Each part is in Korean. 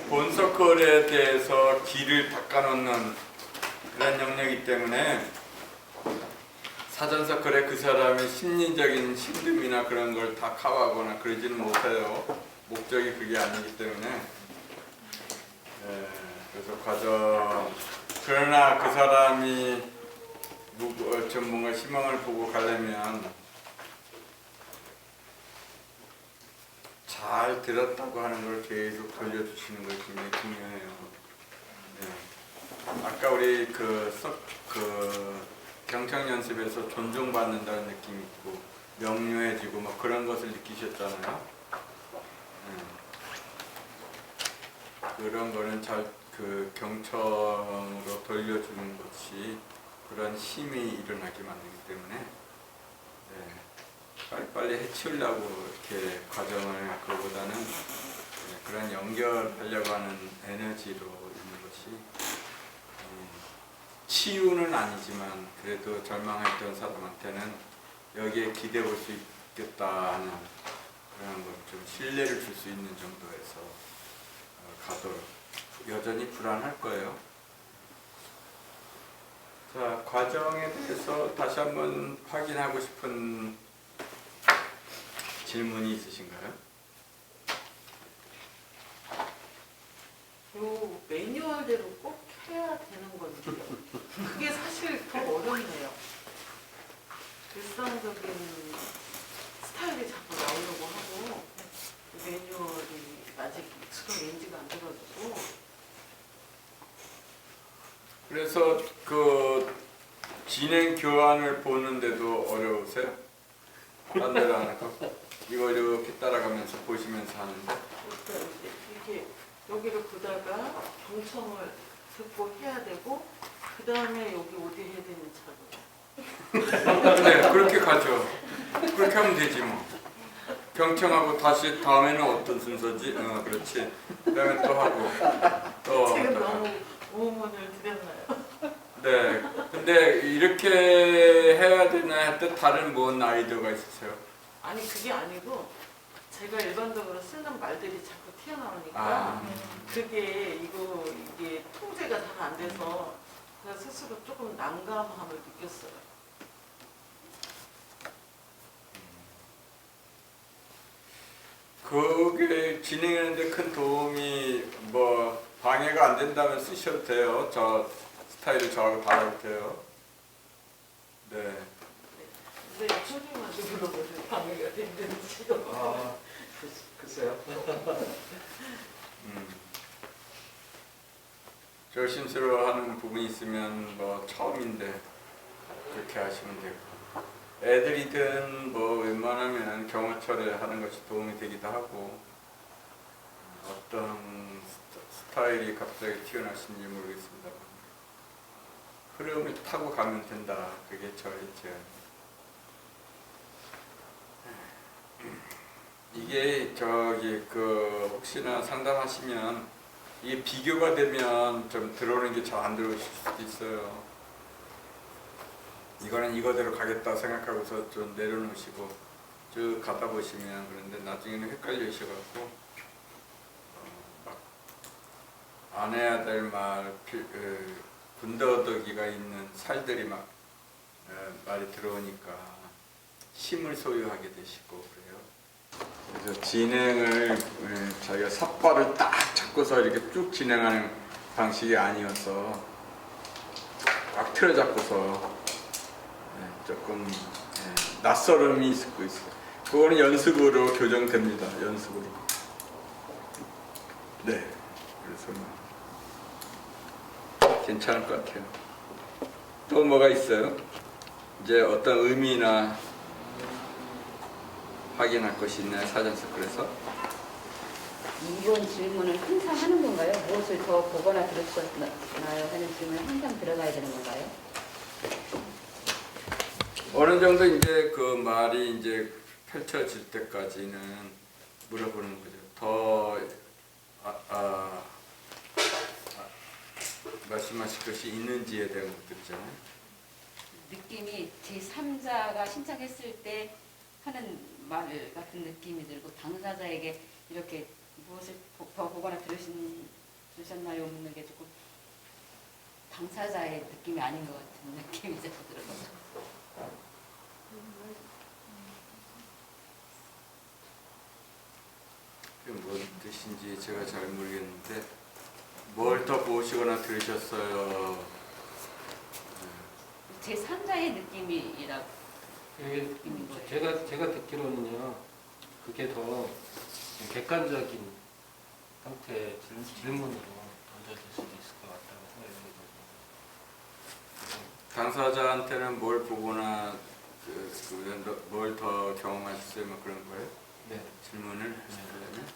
본서클에 대해서 길을 닦아놓는 그런 영역이기 때문에 사전서클에 그 사람의 심리적인 힘듦이나 그런 걸 다 커버하거나 그러지는 못해요. 목적이 그게 아니기 때문에. 그래서 과정. 그러나 그 사람이 좀 뭔가 희망을 보고 가려면 잘 들었다고 하는 걸 계속 돌려주시는 것이 굉장히 중요해요. 아까 우리 경청 연습에서 존중받는다는 느낌이 있고 명료해지고 뭐 그런 것을 느끼셨잖아요. 그런 거는 잘 경청으로 돌려주는 것이 그런 힘이 일어나게 만들기 때문에 빨리빨리 해치우려고 이렇게 과정을 그거보다는 그런 연결하려고 하는 에너지로 있는 것이 치유는 아니지만 그래도 절망했던 사람한테는 여기에 기대 볼 수 있겠다 하는 그런 것 좀 신뢰를 줄 수 있는 정도에서 가도록. 여전히 불안할 거예요. 자, 과정에 대해서 다시 한번 확인하고 싶은 질문이 있으신가요? 요 매뉴얼대로 꼭 해야 되는 건지 그게 사실 더 어렵네요. 일상적인 스타일이 자꾸 나오려고 하고 매뉴얼이 아직 익숙한 렌즈가 안 들어지고. 그래서 그 진행 교환을 보는데도 어려우세요? 반대로 하는 거? 이거 이렇게 따라가면서 보시면서 하는데 그러니까 이게 여기를 보다가 경청을 듣고 해야 되고 그 다음에 여기 어디 해야 되는지 알고. 네, 그렇게 가죠. 그렇게 하면 되지 뭐. 경청하고 다시 다음에는 어떤 순서지? 그렇지. 그다음에 또 하고 또. 지금 너무 오문을 드렸나요? 네. 근데 이렇게 해야 되나 했던 다른 뭔 아이디어가 있으세요? 아니 그게 아니고 제가 일반적으로 쓰는 말들이 자꾸 튀어나오니까 이게 통제가 잘 안 돼서 제가 스스로 조금 난감함을 느꼈어요. 그게 진행하는데 큰 도움이 뭐 방해가 안 된다면 쓰셔도 돼요. 저 스타일을 저하고 다르게 돼요. 네. 근데 선생님한테 물어보세요. 방해가 됐는지. 글쎄요. 조심스러워하는 부분이 있으면 뭐 처음인데 그렇게 하시면 되고 애들이든 뭐 웬만하면 경호처리 하는 것이 도움이 되기도 하고 어떤 스타일이 갑자기 튀어나오신지 모르겠습니다. 흐름을 타고 가면 된다. 그게 저의 제안. 이게 혹시나 상담하시면 이게 비교가 되면 좀 들어오는 게 잘 안 들어오실 수도 있어요. 이거는 이거대로 가겠다 생각하고서 좀 내려놓으시고 쭉 가다 보시면 그런데 나중에는 헷갈리셔갖고 막 안 해야 될 말, 군더더기가 있는 살들이 막 말이 들어오니까 힘을 소유하게 되시고 그래요. 그래서 진행을 자기가 삿발을 딱 잡고서 이렇게 쭉 진행하는 방식이 아니어서 꽉 틀어 잡고서 조금 낯설음이 있고 있어요. 그거는 연습으로 교정됩니다. 연습으로. 네. 그래서 괜찮을 것 같아요. 또 뭐가 있어요? 이제 어떤 의미나 확인할 것이 있나요? 사전서클에서? 이번 질문을 항상 하는 건가요? 무엇을 더 보거나 들을 수 있나요? 하는 질문을 항상 들어가야 되는 건가요? 어느 정도 이제 그 말이 이제 펼쳐질 때까지는 물어보는 거죠. 더 말씀하실 것이 있는지에 대한 것들이잖아요. 느낌이 제3자가 신청했을 때 하는 말 같은 느낌이 들고 당사자에게 이렇게 무엇을 더 보거나 들으셨나요? 없는 게 조금 당사자의 느낌이 아닌 것 같은 느낌이 자꾸 들어요. 그게 뭔 뜻인지 제가 잘 모르겠는데 뭘 더 보시거나 들으셨어요? 제 3자의 느낌이라고 이게 느낌인 거예요. 제가 듣기로는요, 그게 더 객관적인 형태의 질문으로 던져질 수도 있을 것 같다고 생각이 당사자한테는 뭘 보거나 뭘 더 경험하셨어요? 뭐 그런 거예요? 네. 질문을 하시려면?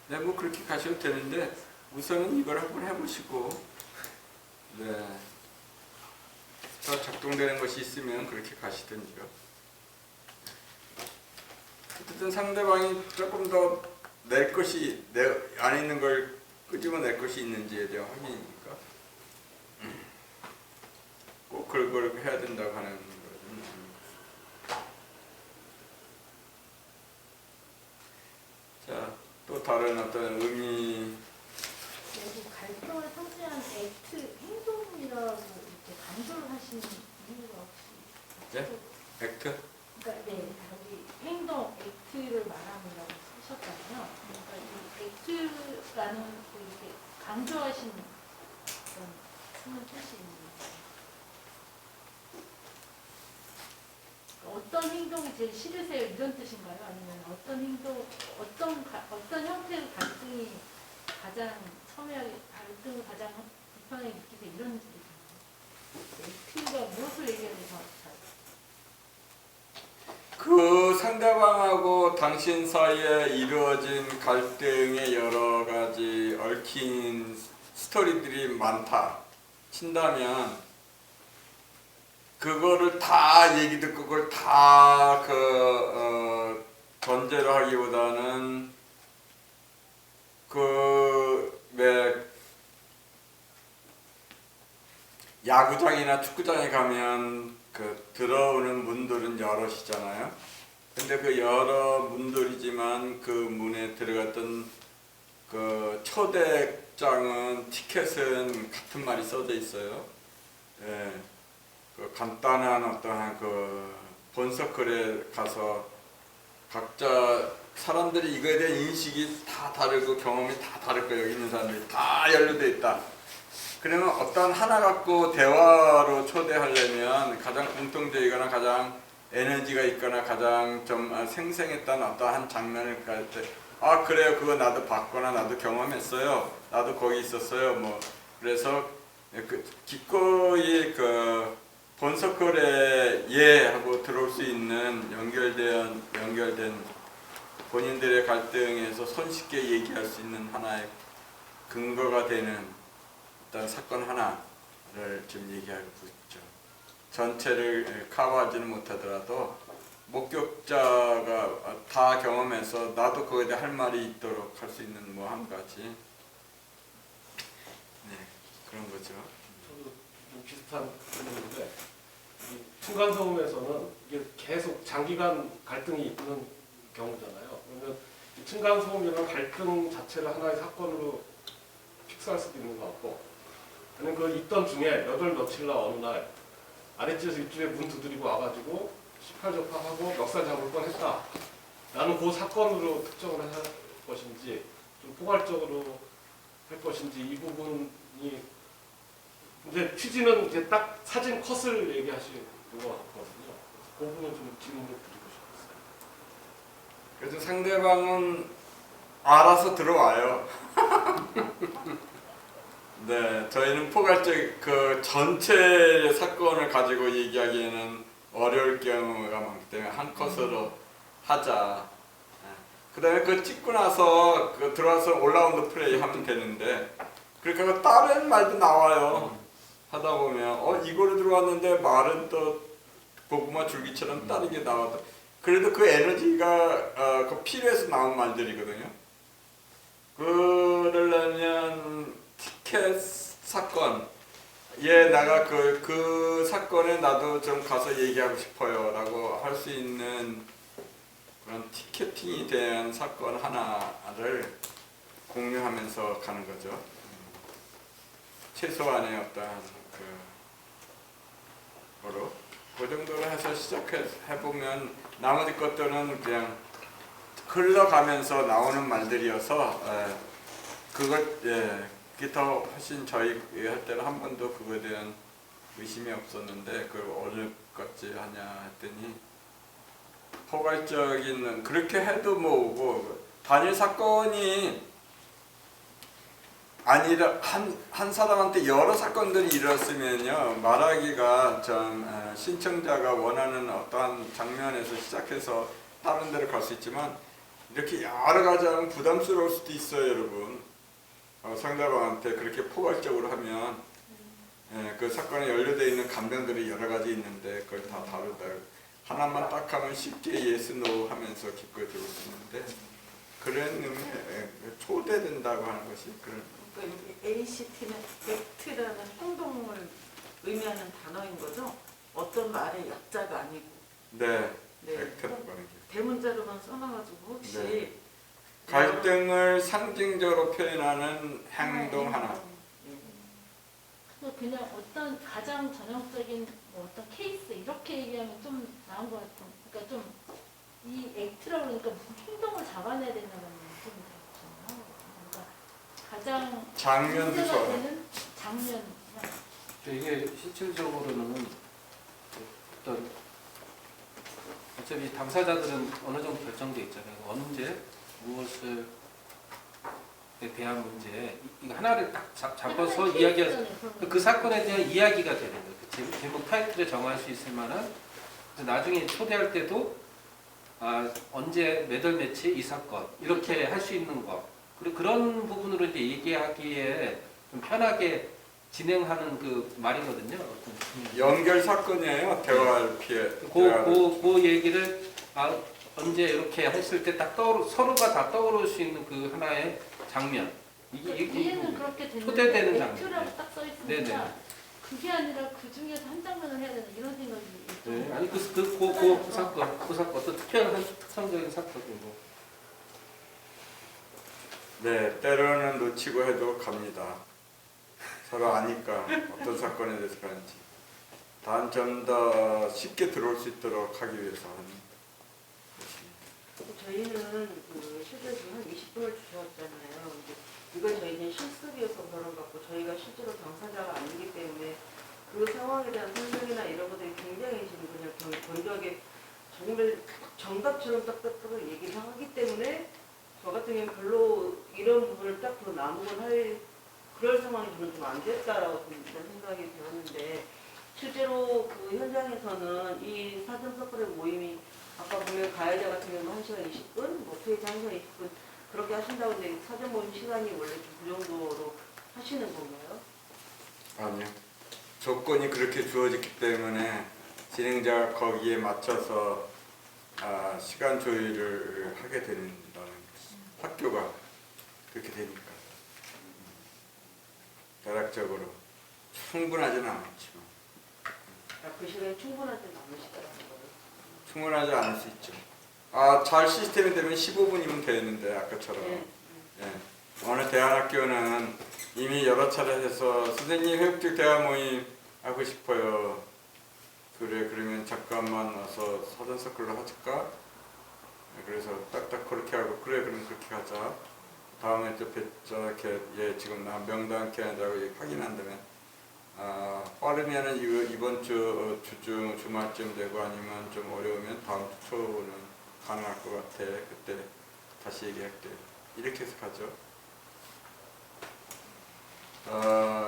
네, 뭐 그렇게 가셔도 되는데 우선은 이걸 한번 해보시고 네, 더 작동되는 것이 있으면 그렇게 가시든지요. 어쨌든 상대방이 조금 더 낼 것이 안 있는 걸 끄집어낼 것이 있는지에 대한 확인이니까 꼭 그걸 해야 된다고 하는 것은 아닙니다. 자, 또 다른 어떤 의미. 여기 갈등을 상징하는 액트, 행동이라고 이렇게 강조를 하시는 이유가 혹시? 네? 액트? 그러니까 네, 여기 행동, 액트를 말함이라고 쓰셨잖아요. 그러니까 이 액트라는 그 이렇게 강조하시는 그런 숨은 뜻이 있는 거죠. 어떤 행동이 제일 싫으세요? 이런 뜻인가요? 아니면 어떤 행동, 어떤 형태의 갈등이 가장 첨예하게 갈등을 가장 불편하게 느끼세요? 이런 뜻인가요? 액트가 무엇을 얘기하는지 잘. 그 상대방하고 당신 사이에 이루어진 갈등의 여러 가지 얽힌 스토리들이 많다 친다면 그거를 다 얘기 듣고 그걸 다 전제로 하기보다는 야구장이나 축구장에 가면 들어오는 문들은 여럿이잖아요. 근데 그 여러 문들이지만 그 문에 들어갔던 그 초대장은 티켓은 같은 말이 써져 있어요. 예. 그 간단한 어떠한 본서클에 가서 각자 사람들이 이거에 대한 인식이 다 다르고 경험이 다 다를 거예요. 여기 있는 사람들이 다 연루되어 있다. 그러면 어떤 하나 갖고 대화로 초대하려면 가장 공통되거나 가장 에너지가 있거나 가장 좀 생생했던 어떠한 장면을 갈 때 아 그래요 그거 나도 봤거나 나도 경험했어요 나도 거기 있었어요 뭐 그래서 기꺼이 본서클에 예 하고 들어올 수 있는 연결된 본인들의 갈등에서 손쉽게 얘기할 수 있는 하나의 근거가 되는 어떤 사건 하나를 지금 얘기하고 있죠. 전체를 커버하지는 못하더라도 목격자가 다 경험해서 나도 그거에 대해 할 말이 있도록 할 수 있는 뭐 한 가지 네 그런 거죠. 저도 좀 비슷한 부분인데 층간소음에서는 이게 계속 장기간 갈등이 있는 경우잖아요. 그러면 이 층간소음이라는 갈등 자체를 하나의 사건으로 픽스할 수도 있는 것 같고 아니면 그 있던 중에 몇월 며칠 날 어느 날 아랫집에서 이쪽에 문 두드리고 와가지고 18접하고 멱살 잡을 뻔했다 라는 그 사건으로 특정을 할 것인지 좀 포괄적으로 할 것인지 이 부분이 근데 취지는 이제 딱 사진 컷을 얘기하시는 것 같거든요. 그 부분 좀 질문을 드리고 싶었어요. 그래서 상대방은 알아서 들어와요. 네, 저희는 포괄적 전체 사건을 가지고 얘기하기에는 어려울 경우가 많기 때문에 한 컷으로 하자. 그 다음에 그거 찍고 나서 들어와서 올라운드 플레이 하면 되는데 그러니까 다른 말도 나와요. 하다 보면 이거로 들어왔는데 말은 또 고구마 줄기처럼 다르게 나와도 그래도 그 에너지가 필요해서 나온 말들이거든요. 그러려면 티켓 사건 나가 그 사건에 나도 좀 가서 얘기하고 싶어요 라고 할 수 있는 그런 티켓팅이 된 사건 하나를 공유하면서 가는 거죠. 최소한의 어떠한 거로 그 정도로 해서 시작해보면 나머지 것들은 그냥 흘러가면서 나오는 말들이어서 그게 더 훨씬 저희 할 때는 한 번도 그거에 대한 의심이 없었는데 그걸 어느 것지 하냐 했더니 포괄적인 그렇게 해도 뭐 단일 사건이 아니라 한 사람한테 여러 사건들이 일어났으면요 말하기가 좀 신청자가 원하는 어떠한 장면에서 시작해서 다른 데로 갈 수 있지만 이렇게 여러 가지 하면 부담스러울 수도 있어요, 여러분. 상대방한테 그렇게 포괄적으로 하면 그 사건에 연루되어 있는 감정들이 여러 가지 있는데 그걸 다 다루다 하나만 딱 하면 쉽게 예스 노 하면서 기꺼이 들을 수 있는데 그런 의미에 초대된다고 하는 것이 그런. 그러니까 여기 ACT는 액트라는 행동을 의미하는 단어인 거죠. 어떤 말의 약자가 아니고. 네. 네. 액트라고 하는 게. 대문자로만 써놔가지고 혹시 네. 갈등을 상징적으로 표현하는 행동 하나. 그냥 어떤 가장 전형적인 뭐 어떤 케이스 이렇게 얘기하면 좀 나은 것 같아요. 그러니까 좀 이 액트라고 그러니까 무슨 행동을 잡아내야 된다는 느낌이 들었잖아요. 그러니까 가장 장면도 문제가 좋아요. 되는 장면. 이게 실질적으로는 어떤 어차피 당사자들은 어느 정도 결정돼 있잖아요. 언제 무엇을 대한 문제 이거 하나를 딱 잡아서 이야기할 그 사건에 대한 이야기가 되는 거예요. 그 제목 타이틀에 정할 수 있을 만한 나중에 초대할 때도 언제 몇 월 며칠 이 사건 이렇게 할 수 있는 거 그리고 그런 부분으로 이제 얘기하기에 좀 편하게 진행하는 그 말이거든요. 연결 사건이에요. 대화할 피해. 그 얘기를 언제 이렇게 했을 때 딱 서로가 다 떠오를 수 있는 그 하나의 장면. 이해는 그렇게 초대되는 되는데 장면. 액트라고 딱 써 있으니까 네네. 그게 아니라 그 중에서 한 장면을 해야 되나 이런 생각이 네, 아니 그 사건 어떤 특성적인 사건이고. 네, 때로는 놓치고 해도 갑니다. 서로 아니까 어떤 사건에 대해서 가는지. 단 좀 더 쉽게 들어올 수 있도록 하기 위해서 하는 것입니다. 저희는 그 실제로 한 20분을 주셨잖아요. 이건 저희는 실습이어서 그런 것 같고 저희가 실제로 당사자가 아니기 때문에 그 상황에 대한 설명이나 이런 것들이 굉장히 지금 그냥 건조하게 정말 정답처럼 딱딱딱 얘기를 하기 때문에 저 같은 경우는 별로 이런 부분을 딱 더 나누곤 할 그럴 상황이 저는 좀 안 됐다라고 좀 생각이 들었는데 실제로 그 현장에서는 이 사전 서클의 모임이 아까 보면 가해자 같은 경우는 1시간 20분, 뭐 피해자 1시간 20분 그렇게 하신다고 했는데 사전 모임 시간이 원래 그 정도로 하시는 건가요? 아니요. 조건이 그렇게 주어졌기 때문에 진행자가 거기에 맞춰서 시간 조율을 하게 된다는 것이 학교가 그렇게 되니까 대략적으로 충분하지는 않지만 그 시간이 충분하지 않으시다는 거예요? 충분하지 않을 수 있죠. 잘 시스템이 되면 15분이면 되는데 아까처럼 예. 어느 대안학교는 이미 여러 차례 해서 선생님 회복적 대화 모임 하고 싶어요. 그래 그러면 잠깐만 와서 사전 서클로 하실까? 그래서 딱딱 그렇게 하고 그래 그럼 그렇게 하자. 다음에 또 이렇게 지금 나 명단 캐낸다고 확인한 다음에 빠르면은 이번 주 주말쯤 되고 아니면 좀 어려우면 다음 주 초는 가능할 것 같아. 그때 다시 얘기할게. 이렇게 해서 가죠.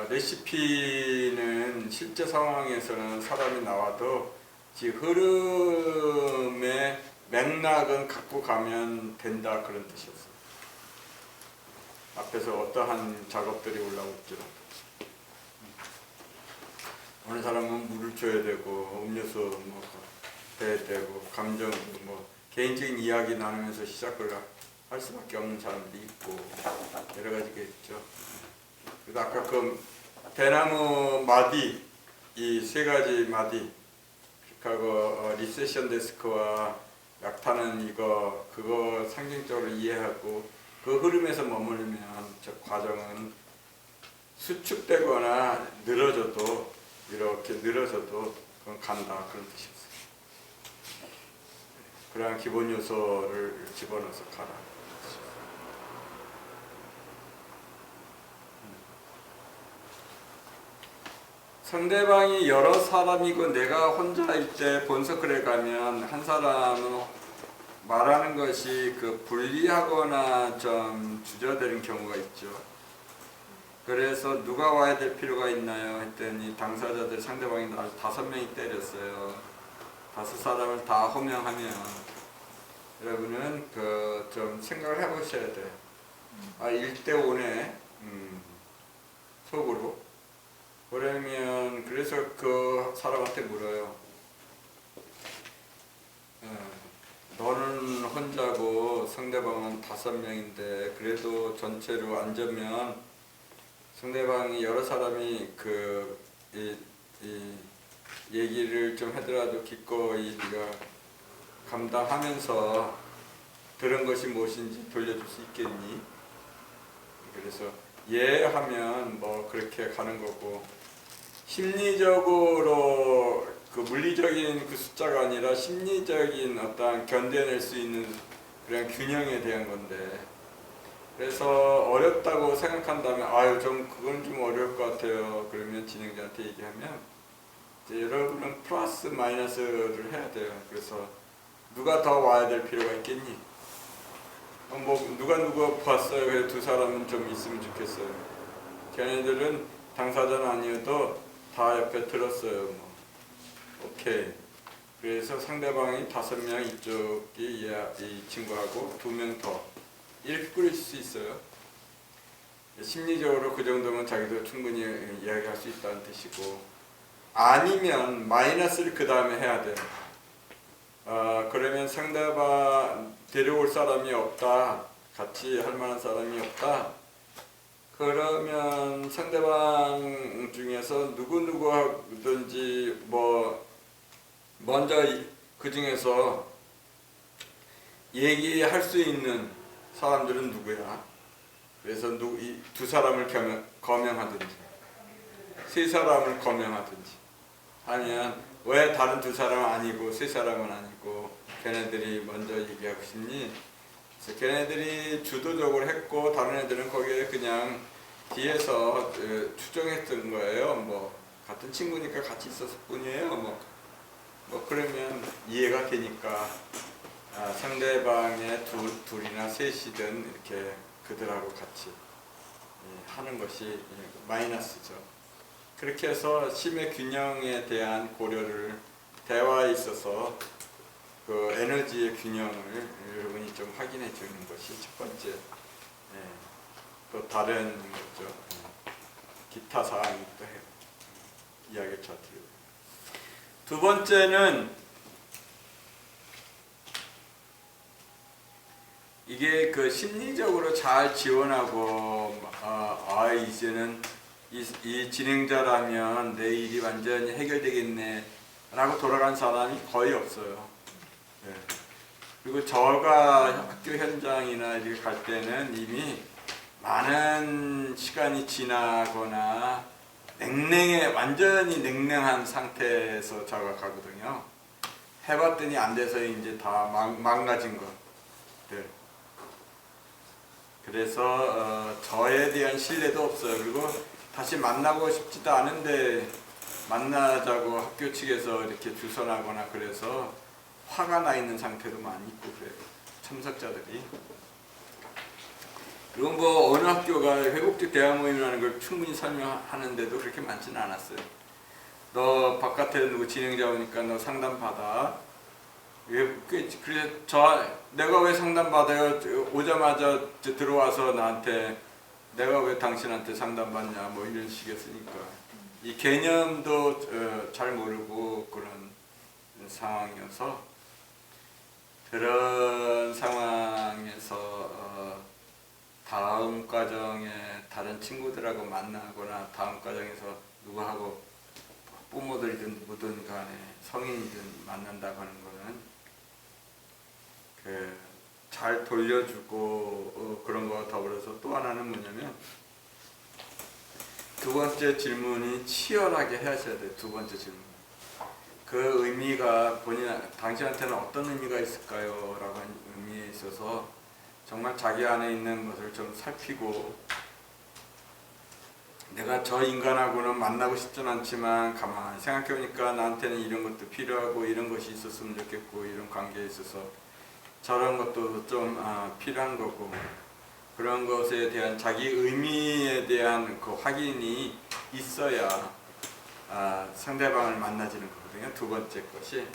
레시피는 실제 상황에서는 사람이 나와도 흐름의 맥락은 갖고 가면 된다 그런 뜻이었어요. 앞에서 어떠한 작업들이 올라올지라도 어느 사람은 물을 줘야 되고 음료수 뭐 해야 되고 감정 뭐 개인적인 이야기 나누면서 시작을 할 수밖에 없는 사람들이 있고 여러 가지가 있죠. 그래서 아까 그 대나무 마디 이 세 가지 마디 그리고 리세션 데스크와 약타는 이거 그거 상징적으로 이해하고 그 흐름에서 머물면 저 과정은 수축되거나 늘어져도 이렇게 늘어져도 그건 간다 그런 뜻이었어요. 그러한 기본 요소를 집어넣어서 가라. 상대방이 여러 사람이고 내가 혼자일 때 본서클에 가면 한 사람은 말하는 것이 그 불리하거나 좀 주저되는 경우가 있죠. 그래서 누가 와야 될 필요가 있나요? 했더니 당사자들 상대방이 날 5명이 때렸어요. 5사람을 다 호명하면 여러분은 그 좀 생각을 해보셔야 돼요. 아 1대5네 속으로. 그러면 그래서 그 사람한테 물어요. 너는 혼자고 상대방은 5명인데 그래도 전체로 앉으면 상대방이 여러 사람이 이 얘기를 좀 하더라도 기꺼이 네가 감당하면서 들은 것이 무엇인지 돌려줄 수 있겠니? 그래서 예 하면 뭐 그렇게 가는 거고, 심리적으로 그 물리적인 그 숫자가 아니라 심리적인 어떤 견뎌낼 수 있는 그런 균형에 대한 건데, 그래서 어렵다고 생각한다면 아유 좀 그건 좀 어려울 것 같아요. 그러면 진행자한테 얘기하면 이제 여러분은 플러스 마이너스를 해야 돼요. 그래서 누가 더 와야 될 필요가 있겠니? 뭐 누가 봤어요. 그래서 2사람은 좀 있으면 좋겠어요. 걔네들은 당사자는 아니어도 다 옆에 들었어요. 뭐. 오케이. 그래서 상대방이 5명 이쪽이 이 친구하고 2명 더 이렇게 꾸릴 수 있어요. 심리적으로 그 정도면 자기도 충분히 이야기할 수 있다는 뜻이고, 아니면 마이너스를 그 다음에 해야 돼요. 그러면 상대방 데려올 사람이 없다, 같이 할 만한 사람이 없다, 그러면 상대방 중에서 누구든지 뭐 먼저 그 중에서 얘기할 수 있는 사람들은 누구야? 그래서 이 2사람을 거명하든지 3사람을 거명하든지, 아니면 왜 다른 2사람은 아니고 3사람은 아니고 걔네들이 먼저 얘기하고 싶니? 그래서 걔네들이 주도적으로 했고 다른 애들은 거기에 그냥 뒤에서 추정했던 거예요. 뭐 같은 친구니까 같이 있었을 뿐이에요. 뭐 그러면 이해가 되니까 상대방의 둘이나 셋이든 이렇게 그들하고 같이 하는 것이 마이너스죠. 그렇게 해서 심의 균형에 대한 고려를, 대화에 있어서 그 에너지의 균형을 여러분이 좀 확인해 주는 것이 첫 번째. 또 다른 거죠. 기타 사항이 또 해요. 이야기 차트를. 2번째는 이게 그 심리적으로 잘 지원하고 이제는 이 진행자라면 내 일이 완전히 해결되겠네 라고 돌아간 사람이 거의 없어요. 네. 그리고 저가 학교 현장이나 이렇게 갈 때는 이미 많은 시간이 지나거나 완전히 냉랭한 상태에서 저가 가거든요. 해봤더니 안 돼서 이제 다 망가진 것들. 그래서 저에 대한 신뢰도 없어요. 그리고 다시 만나고 싶지도 않은데 만나자고 학교 측에서 이렇게 주선하거나 그래서 화가 나 있는 상태도 많이 있고 그래요. 참석자들이. 그리고 뭐 어느 학교가 회복적 대화 모임이라는 걸 충분히 설명하는데도 그렇게 많지는 않았어요. 너 바깥에 누구 진행자 오니까 너 상담 받아. 그래서 내가 왜 상담 받아요? 오자마자 들어와서 나한테 내가 왜 당신한테 상담 받냐 뭐 이런 식이었으니까 이 개념도 잘 모르고 그런 상황이어서, 그런 상황에서 다음 과정에 다른 친구들하고 만나거나 다음 과정에서 누구하고 부모들이든 뭐든 간에 성인이든 만난다고 하는 거는 잘 돌려주고 그런 거 더불어서 또 하나는 뭐냐면 두 번째 질문이 치열하게 하셔야 돼요. 두 번째 질문. 그 의미가 당신한테는 어떤 의미가 있을까요? 라고 하는 의미에 있어서 정말 자기 안에 있는 것을 좀 살피고 내가 저 인간하고는 만나고 싶진 않지만 가만히 생각해보니까 나한테는 이런 것도 필요하고 이런 것이 있었으면 좋겠고 이런 관계에 있어서 저런 것도 좀 필요한 거고 그런 것에 대한 자기 의미에 대한 그 확인이 있어야 상대방을 만나지는 거거든요. 두 번째 것이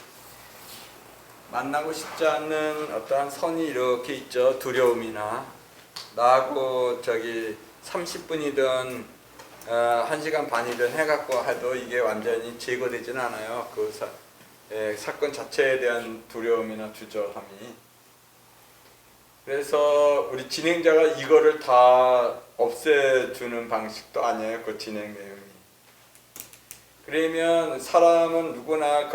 만나고 싶지 않는 어떠한 선이 이렇게 있죠. 두려움이나 나하고 30분이든 1시간 반이든 해갖고 해도 이게 완전히 제거되지는 않아요. 그 사건 자체에 대한 두려움이나 주저함이. 그래서 우리 진행자가 이거를 다 없애주는 방식도 아니에요. 그 진행 내용이. 그러면 사람은 누구나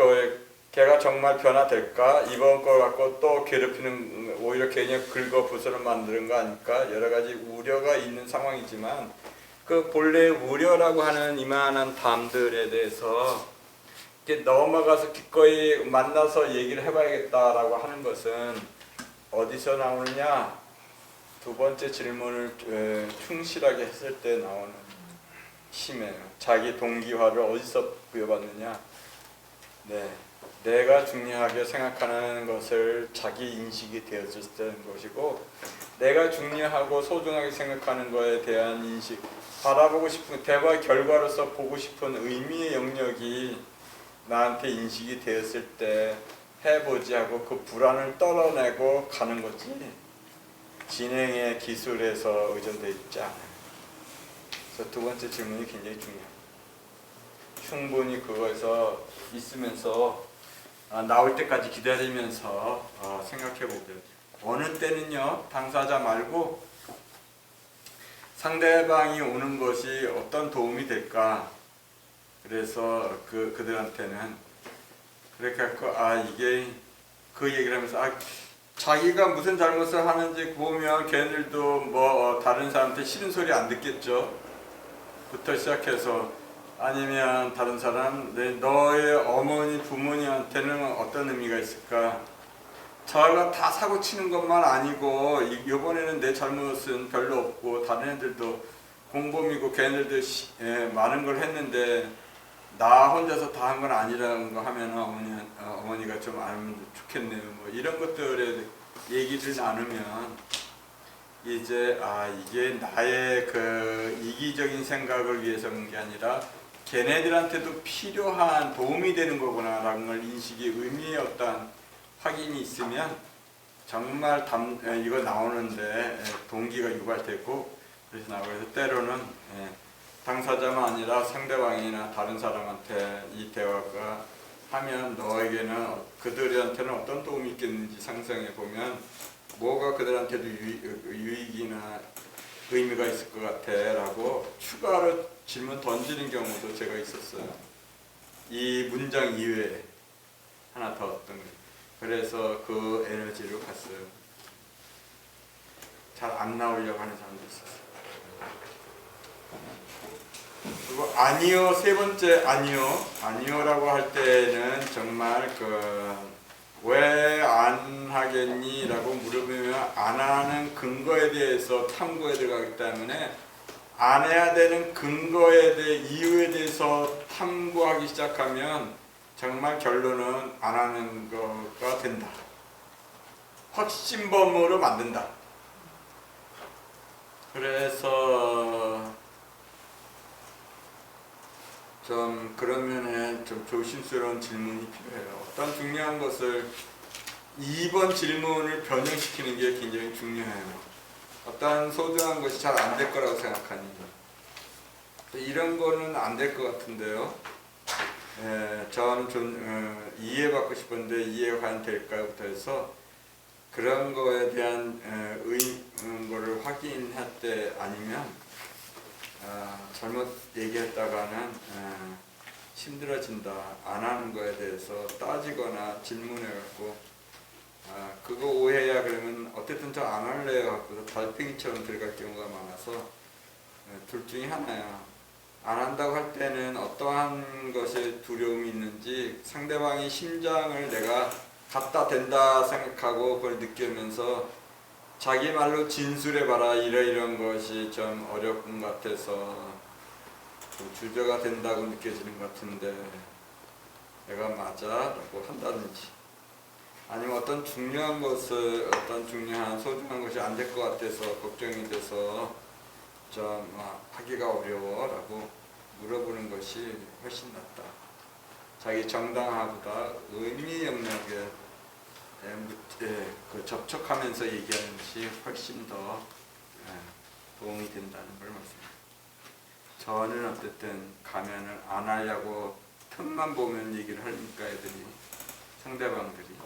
걔가 정말 변화될까? 이번 걸 갖고 또 괴롭히는 오히려 괜히 긁어 부스러 만드는 거 아닐까? 여러 가지 우려가 있는 상황이지만 그 본래 우려라고 하는 이만한 담들에 대해서 이렇게 넘어가서 기꺼이 만나서 얘기를 해봐야겠다라고 하는 것은 어디서 나오느냐? 두 번째 질문을 충실하게 했을 때 나오는 힘이에요. 자기 동기화를 어디서 부여받느냐? 네, 내가 중요하게 생각하는 것을 자기 인식이 되었을 때는 것이고 내가 중요하고 소중하게 생각하는 것에 대한 인식 바라보고 싶은 대화 결과로서 보고 싶은 의미의 영역이 나한테 인식이 되었을 때 해보지 하고 그 불안을 떨어내고 가는 거지 진행의 기술에서 의존되어 있지 않아요. 그래서 두 번째 질문이 굉장히 중요해요. 충분히 그거에서 있으면서 나올 때까지 기다리면서 생각해 보게. 어느 때는요 당사자 말고 상대방이 오는 것이 어떤 도움이 될까? 그래서 그들한테는 그렇게 해서 이게 그 얘기를 하면서 자기가 무슨 잘못을 하는지 보면 걔네들도 뭐 다른 사람한테 싫은 소리 안 듣겠죠. 부터 시작해서 아니면 다른 사람 너의 어머니 부모님한테는 어떤 의미가 있을까? 저희가 다 사고 치는 것만 아니고 이번에는 내 잘못은 별로 없고 다른 애들도 공범이고 걔네들도 많은 걸 했는데 나 혼자서 다 한 건 아니라는 거 하면 어머니가 좀 알면 좋겠네요. 뭐 이런 것들에 얘기를 나누면 이제 이게 나의 그 이기적인 생각을 위해서 그런 게 아니라 걔네들한테도 필요한 도움이 되는 거구나라는 걸 인식이 의미의 어떤 확인이 있으면 정말 이거 나오는데 동기가 유발되고 그래서 나오고 때로는 당사자만 아니라 상대방이나 다른 사람한테 이 대화가 하면 너에게는 그들한테는 어떤 도움이 있겠는지 상상해 보면 뭐가 그들한테도 유익이나 의미가 있을 것 같아 라고 추가로 질문 던지는 경우도 제가 있었어요. 이 문장 이외에 하나 더 어떤 거. 그래서 그 에너지로 갔어요. 잘 안 나오려고 하는 사람도 있었어요. 그리고 아니요, 세 번째 아니요라고 할 때는 정말 왜 안 하겠니? 라고 물어보면 안 하는 근거에 대해서 탐구에 들어가기 때문에 안 해야 되는 근거에 대해 이유에 대해서 탐구하기 시작하면 정말 결론은 안 하는 거가 된다. 확신범으로 만든다. 그래서 좀 그런 면에 좀 조심스러운 질문이 필요해요. 어떤 중요한 것을 2번 질문을 변형시키는 게 굉장히 중요해요. 어떤 소중한 것이 잘 안 될 거라고 생각하니 이런 거는 안 될 것 같은데요. 저는 좀 이해받고 싶은데 이해가 과연 될까요부터 해서 그런 거에 대한 거를 확인할 때 아니면 잘못 얘기했다가는 힘들어진다. 안 하는 거에 대해서 따지거나 질문해갖고 그거 오해야 그러면 어쨌든 저 안 할래요 갖고서 달팽이처럼 들어갈 경우가 많아서 둘 중에 하나야. 안 한다고 할 때는 어떠한 것에 두려움이 있는지 상대방의 심장을 내가 갖다 댄다 생각하고 그걸 느끼면서 자기 말로 진술해봐라 이런 것이 좀 어려운 것 같아서 좀 주저가 된다고 느껴지는 것 같은데 내가 맞아? 라고 한다든지 아니면 어떤 중요한 것을 어떤 중요한 소중한 것이 안 될 것 같아서 걱정이 돼서 좀 하기가 어려워 라고 물어보는 것이 훨씬 낫다. 자기 정당화보다 의미 없는 그 접촉하면서 얘기하는 것이 훨씬 더 도움이 된다는 걸 말씀드립니다. 저는 어쨌든 가면을 안 하려고 틈만 보면 얘기를 하니까 애들이 상대방들이 그래요.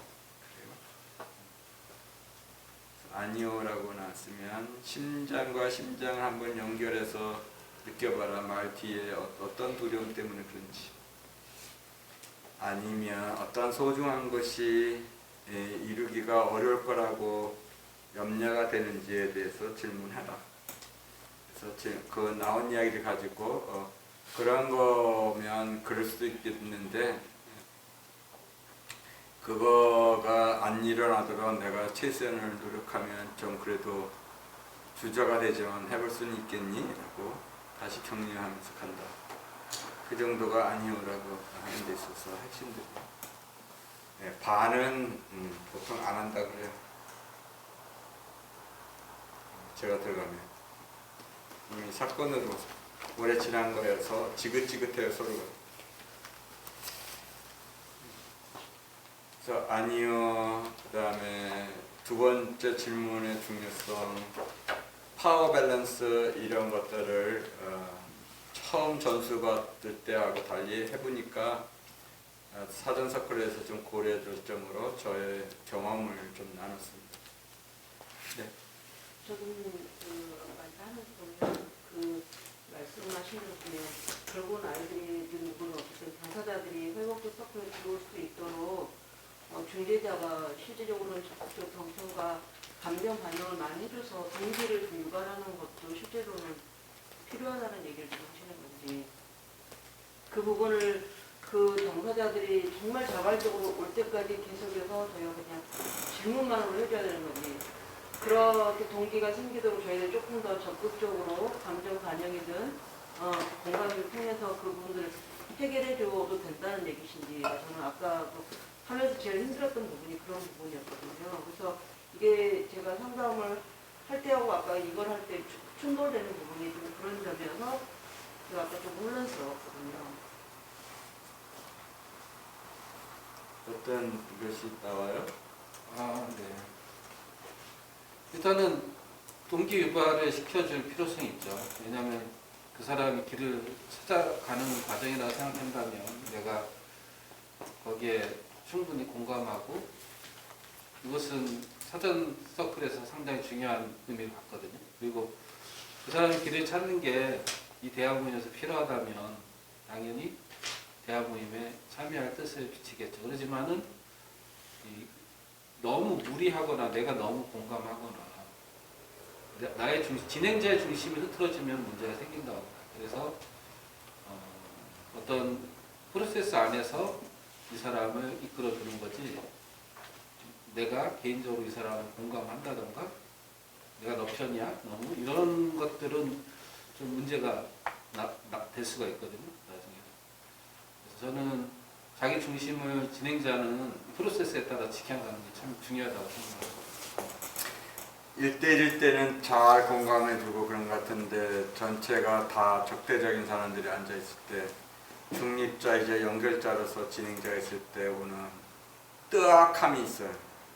아니오라고 나왔으면 심장과 심장을 한번 연결해서 느껴봐라. 말 뒤에 어떤 두려움 때문에 그런지 아니면 어떤 소중한 것이 이루기가 어려울 거라고 염려가 되는지에 대해서 질문하라. 그래서 그 나온 이야기를 가지고 그런 거면 그럴 수도 있겠는데 그거가 안 일어나도록 내가 최선을 노력하면 좀 그래도 주저가 되지만 해볼 수는 있겠니? 라고 다시 격려하면서 간다. 그 정도가 아니오라고 하는 데 있어서 핵심들이에요. 반은 보통 안 한다 그래요. 제가 들어가면 이미 사건으로 오래 지난 거여서 지긋지긋해요 서로가. 그래서 아니요. 그 다음에 두 번째 질문의 중요성, 파워 밸런스 이런 것들을 처음 전수 받을 때하고 달리 해보니까 사전 서클에서 좀 고려될 점으로 저의 경험을 좀 나눴습니다. 네. 저도 말하면서 보면 그 말씀하신 것 중에 결국은 아이들이 누구는 어쨌든 당사자들이 회복적 서클에 들어올 수 있도록 중재자가 실질적으로는 적극적 경청과 감정 반영을 많이 해줘서 동기를 좀 유발하는 것도 실제로는 필요하다는 얘기를 좀 하시는 건지 그 부분을 그 당사자들이 정말 자발적으로 올 때까지 계속해서 저희가 그냥 질문만으로 해줘야 되는 건지 그렇게 동기가 생기도록 저희들 조금 더 적극적으로 감정 반영이든 공감을 통해서 그 부분들을 해결해줘도 된다는 얘기신지 저는 아까 하면서 제일 힘들었던 부분이 그런 부분이었거든요. 그래서 이게 제가 상담을 할 때하고 아까 이걸 할 때 충돌되는 부분이 좀 그런 점이어서 제가 아까 좀 혼란스러웠거든요. 어떤 것이 나와요? 네. 일단은 동기 유발을 시켜줄 필요성이 있죠. 왜냐하면 그 사람이 길을 찾아가는 과정이라고 생각한다면 내가 거기에 충분히 공감하고 이것은 사전 서클에서 상당히 중요한 의미를 갖거든요. 그리고 그 사람이 길을 찾는 게 이 대화 모임에서 필요하다면 당연히 대화 모임에 참여할 뜻을 비치겠죠. 그렇지만은 너무 무리하거나 내가 너무 공감하거나 나의 진행자의 중심이 흐트러지면 문제가 생긴다고 합니다. 그래서 어떤 프로세스 안에서 이 사람을 이끌어주는 거지 내가 개인적으로 이 사람을 공감한다던가 내가 너 편이야? 너무 이런 것들은 좀 문제가 될 수가 있거든요. 나중에. 그래서 저는 자기 중심을 진행자는 프로세스에 따라 지켜가는 게 참 중요하다고 생각합니다. 1대1일 때는 잘 공감해주고 그런 것 같은데 전체가 다 적대적인 사람들이 앉아있을 때 중립자 이제 연결자로서 진행자가 있을 때 오는 뜨악함이 있어요.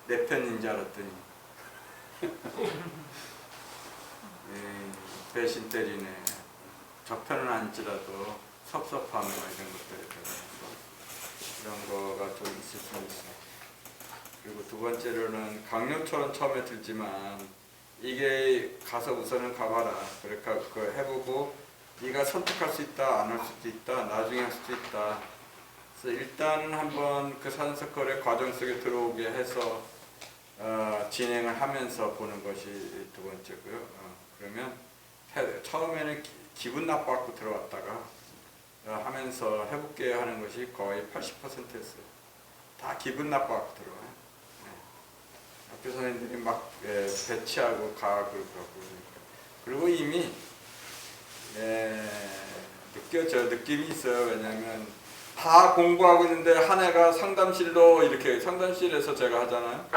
내 편인 줄 알았더니 배신 때리네. 저 편은 아닐지라도 섭섭함 이런 것들에 대해서 이런 거가 좀 있을 수 있어요. 그리고 두 번째로는 강요처럼 처음에 들지만 이게 가서 우선은 가봐라. 그러니까 그거 해보고 네가 선택할 수 있다, 안 할 수도 있다, 나중에 할 수도 있다. 그래서 일단은 한번 그 산서클의 과정 속에 들어오게 해서 진행을 하면서 보는 것이 두 번째고요. 그러면 처음에는 기분 나빠갖고 들어왔다가 하면서 해볼게요 하는 것이 거의 80%였어요. 다 기분 나빠갖고 들어와요. 학교 선생님들이 막 배치하고 가고 그러니까. 그리고 이미 느낌이 있어요. 왜냐하면 다 공부하고 있는데 한 애가 상담실로 이렇게 상담실에서 제가 하잖아요.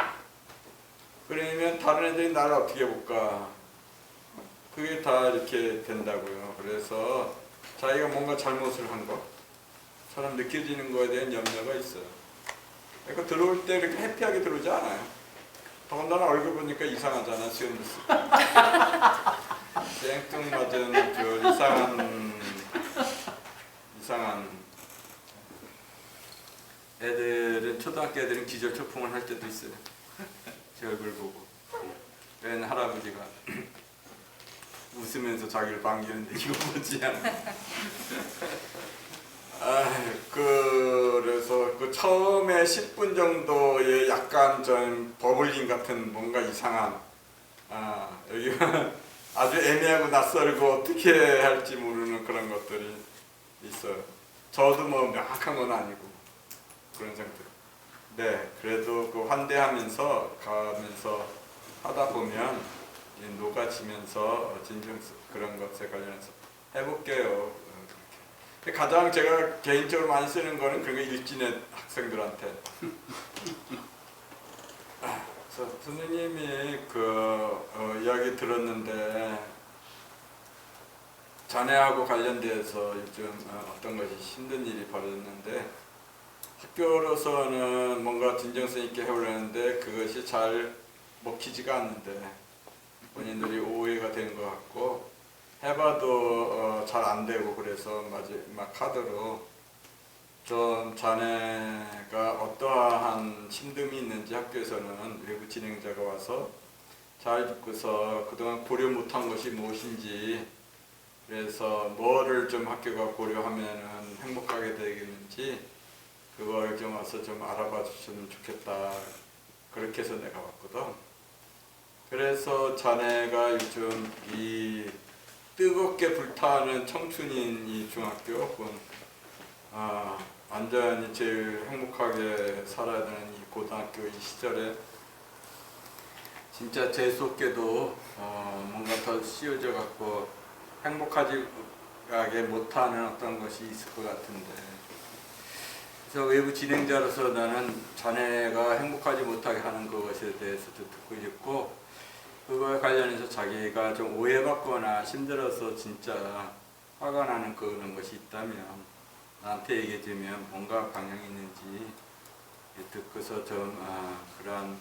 그러면 다른 애들이 나를 어떻게 볼까? 그게 다 이렇게 된다고요. 그래서 자기가 뭔가 잘못을 한 것처럼 느껴지는 거에 대한 염려가 있어요. 그러니까 들어올 때 이렇게 해피하게 들어오지 않아요. 더군다나 얼굴 보니까 이상하잖아, 수염도 쓰고. 생뚱맞은 그 이상한 애들은, 초등학교 애들은 기절초풍을 할 때도 있어요. 제 얼굴 보고. 웬 할아버지가 웃으면서 자기를 반기는데 이거 뭐지? 그래서 그 처음에 10분 정도의 약간 좀 버블링 같은 뭔가 이상한 여기가 아주 애매하고 낯설고 어떻게 할지 모르는 그런 것들이 있어요. 저도 뭐 명확한 건 아니고 그런 상태. 네, 그래도 그 환대하면서 가면서 하다 보면 녹아지면서 진정 그런 것에 관련해서 해볼게요. 가장 제가 개인적으로 많이 쓰는 거는 그게 일진의 학생들한테. 그래서 선생님이 이야기 들었는데 자네하고 관련돼서 요즘 어떤 것이 힘든 일이 벌어졌는데 학교로서는 뭔가 진정성 있게 해보려는데 그것이 잘 먹히지가 않는데 본인들이 오해가 되는 것 같고 해봐도 잘 안 되고 그래서 마지막 카드로 좀 자네가 어떠한 힘듦이 있는지 학교에서는 외부 진행자가 와서 잘 듣고서 그동안 고려 못한 것이 무엇인지 그래서 뭐를 좀 학교가 고려하면 행복하게 되겠는지 그걸 좀 와서 좀 알아봐 주시면 좋겠다. 그렇게 해서 내가 왔거든. 그래서 자네가 요즘 이 뜨겁게 불타는 청춘인 이 중학교 완전히 제일 행복하게 살아야 되는 이 고등학교 이 시절에 진짜 재수없게도 뭔가 더 씌워져 갖고 행복하지 못하는 어떤 것이 있을 것 같은데 그래서 외부 진행자로서 나는 자네가 행복하지 못하게 하는 것에 대해서도 듣고 있고 그거에 관련해서 자기가 좀 오해받거나 힘들어서 진짜 화가 나는 그런 것이 있다면 나한테 얘기해주면 뭔가 방향이 있는지 듣고서 좀 그런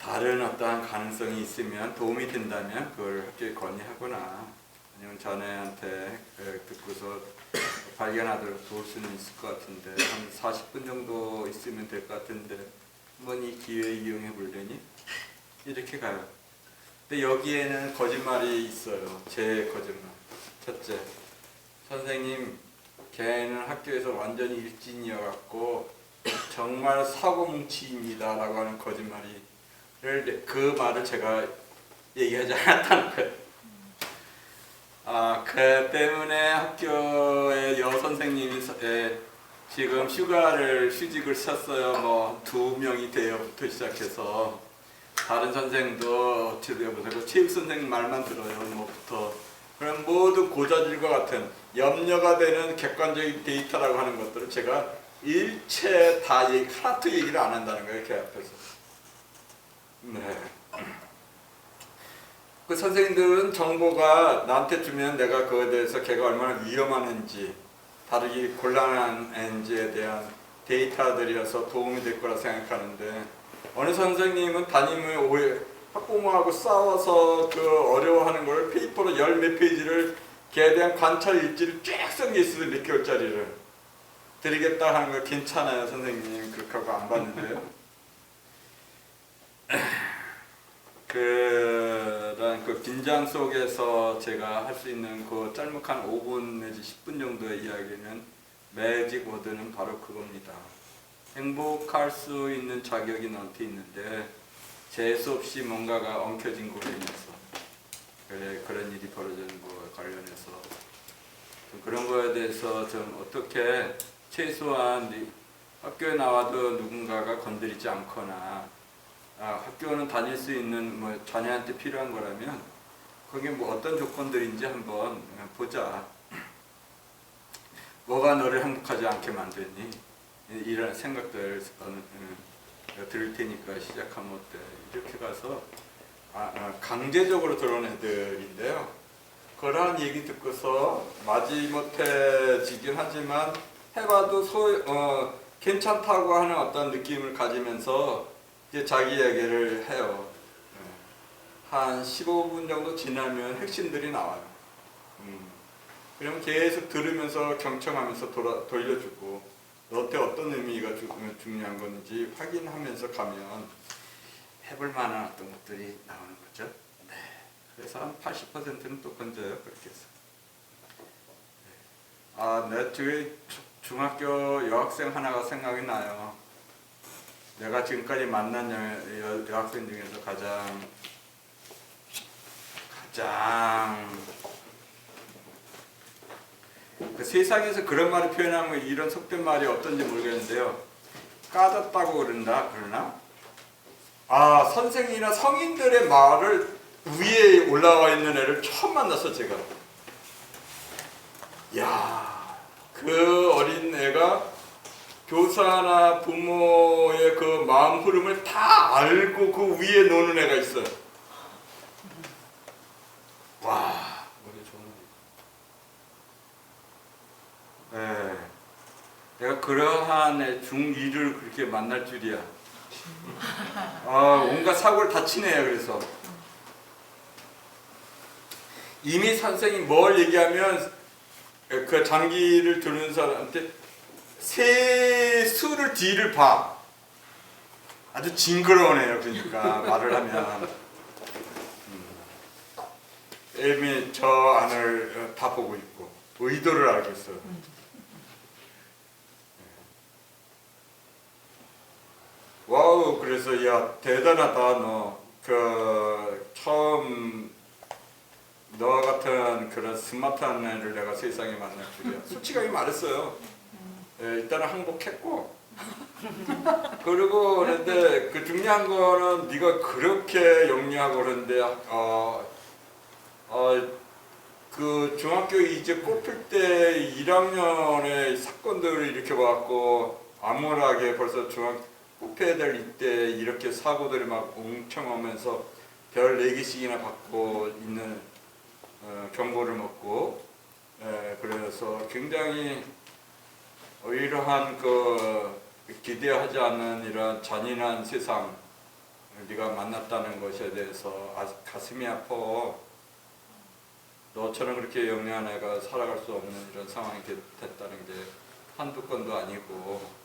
다른 어떠한 가능성이 있으면 도움이 된다면 그걸 학교에 건의하거나 아니면 자네한테 듣고서 발견하도록 도울 수는 있을 것 같은데 한 40분 정도 있으면 될 것 같은데 한번 이 기회 이용해 보려니 이렇게 가요. 근데 여기에는 거짓말이 있어요. 제 거짓말. 첫째, 선생님 걔는 학교에서 완전히 일진이어갖고 정말 사고뭉치입니다 라고 하는 거짓말이 그 말을 제가 얘기하지 않았다는 거예요. 그 때문에 학교의 여선생님이 지금 휴직을 썼어요. 뭐 2명이 되어부터 시작해서 다른 선생도 체육 선생님 말만 들어요. 뭐부터 그럼 모두 고자질과 같은 염려가 되는 객관적인 데이터라고 하는 것들을 제가 일체 다 하나도 얘기를 안 한다는 거예요. 걔 앞에서. 네. 그 선생님들은 정보가 나한테 주면 내가 그거에 대해서 걔가 얼마나 위험한지 다루기 곤란한 애인지에 대한 데이터들이라서 도움이 될 거라 생각하는데 어느 선생님은 담임을 학부모하고 싸워서 그 어려워하는 걸 페이퍼로 10몇 페이지를 걔에 대한 관찰 일지를 쫙 써게 있어요. 몇 개월짜리를 드리겠다 하는 거 괜찮아요 선생님. 그렇게 하고 안 받는데요. 그런 그 긴장 속에서 제가 할 수 있는 그 짤막한 5분 내지 10분 정도의 이야기는 매직 워드는 바로 그겁니다. 행복할 수 있는 자격이 너한테 있는데 재수 없이 뭔가가 엉켜진 거로 인해서 그런 일이 벌어지는 거와 관련해서 좀 그런 거에 대해서 좀 어떻게 최소한 학교에 나와도 누군가가 건드리지 않거나 학교는 다닐 수 있는 뭐 자녀한테 필요한 거라면 거기에 뭐 어떤 조건들인지 한번 보자. 뭐가 너를 행복하지 않게 만드니? 이런 생각들 들을 테니까 시작하면 어때? 이렇게 가서 강제적으로 들어온 애들인데요. 그러한 얘기 듣고서 마지못해지긴 하지만 해봐도 괜찮다고 하는 어떤 느낌을 가지면서 이제 자기 얘기를 해요. 한 15분 정도 지나면 핵심들이 나와요. 그러면 계속 들으면서 경청하면서 돌려주고 너한테 어떤 의미가 중요한 건지 확인하면서 가면 해볼 만한 어떤 것들이 나오는 거죠. 네. 그래서 한 80%는 또 건져요. 그렇게 해서. 내 뒤에 중학교 여학생 하나가 생각이 나요. 내가 지금까지 만난 여학생 중에서 가장 그 세상에서 그런 말을 표현하면 이런 속된 말이 어떤지 모르겠는데요. 까졌다고 그러나? 선생이나 성인들의 말을 위에 올라와 있는 애를 처음 만났어, 제가. 야, 그 어린 애가 교사나 부모의 그 마음 흐름을 다 알고 그 위에 노는 애가 있어요. 와. 네. 내가 그러한 중2를 그렇게 만날 줄이야. 온갖 사고를 다 치네요. 그래서 이미 선생님이 뭘 얘기하면 그 장기를 두는 사람한테 세 수를 뒤를 봐. 아주 징그러운 애요. 그러니까 말을 하면 이미 저 안을 다 보고 있고 의도를 알겠어. 와우, 그래서 야 대단하다 너. 처음 너와 같은 그런 스마트한 애를 내가 세상에 만날 줄이야. 솔직하게 말했어요. 일단은 항복했고. 그리고 그런데 그 중요한 거는 네가 그렇게 영리하고 그런데 그 중학교 이제 꼽힐 때 1학년의 사건들을 이렇게 봐갖고 암울하게 벌써 뽑혀야 될 이때 이렇게 사고들이 막 엄청 오면서 별 4개씩이나 받고 있는 경고를 먹고 그래서 굉장히 이러한 기대하지 않는 이런 잔인한 세상 네가 만났다는 것에 대해서 가슴이 아파. 너처럼 그렇게 영리한 애가 살아갈 수 없는 이런 상황이 됐다는 게 한두 건도 아니고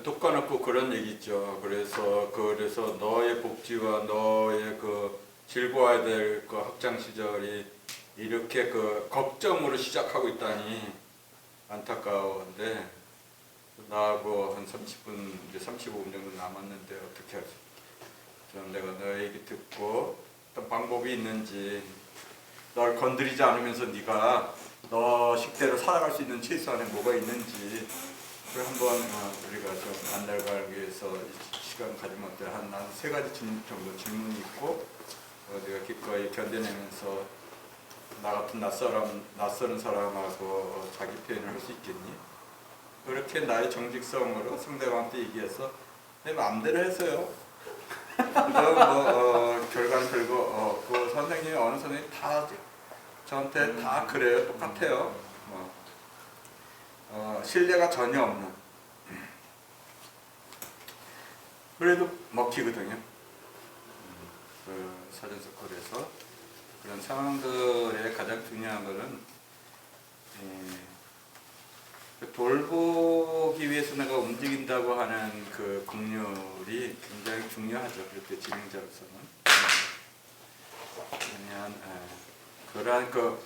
독가놓고 그런 얘기 있죠. 그래서 너의 복지와 너의 즐거워야 될 학창 시절이 이렇게 걱정으로 시작하고 있다니 안타까운데 나하고 한 30분 이제 35분 정도 남았는데 어떻게 하지? 좀 내가 너 얘기 듣고 어떤 방법이 있는지 널 건드리지 않으면서 네가 너 식대로 살아갈 수 있는 최소한의 뭐가 있는지 그걸 한번 우리가 좀 만나기 위해서 시간 가지면 어때? 한 3가지 정도 질문이 있고 내가 기꺼이 견뎌내면서 나 같은 낯선 사람하고 자기 표현을 할 수 있겠니? 그렇게 나의 정직성으로 상대방한테 얘기해서 내 마음대로 했어요. 결과는 별거 그 선생님이 어느 선생님이 다 저한테 다 그래요. 똑같아요. 신뢰가 전혀 없는. 그래도 먹히거든요. 사전석걸에서 그런 상황들의 가장 중요한 것은 돌보기 위해서 내가 움직인다고 하는 그 긍휼이 굉장히 중요하죠. 그렇게 진행자로서는. 왜냐하면 그러한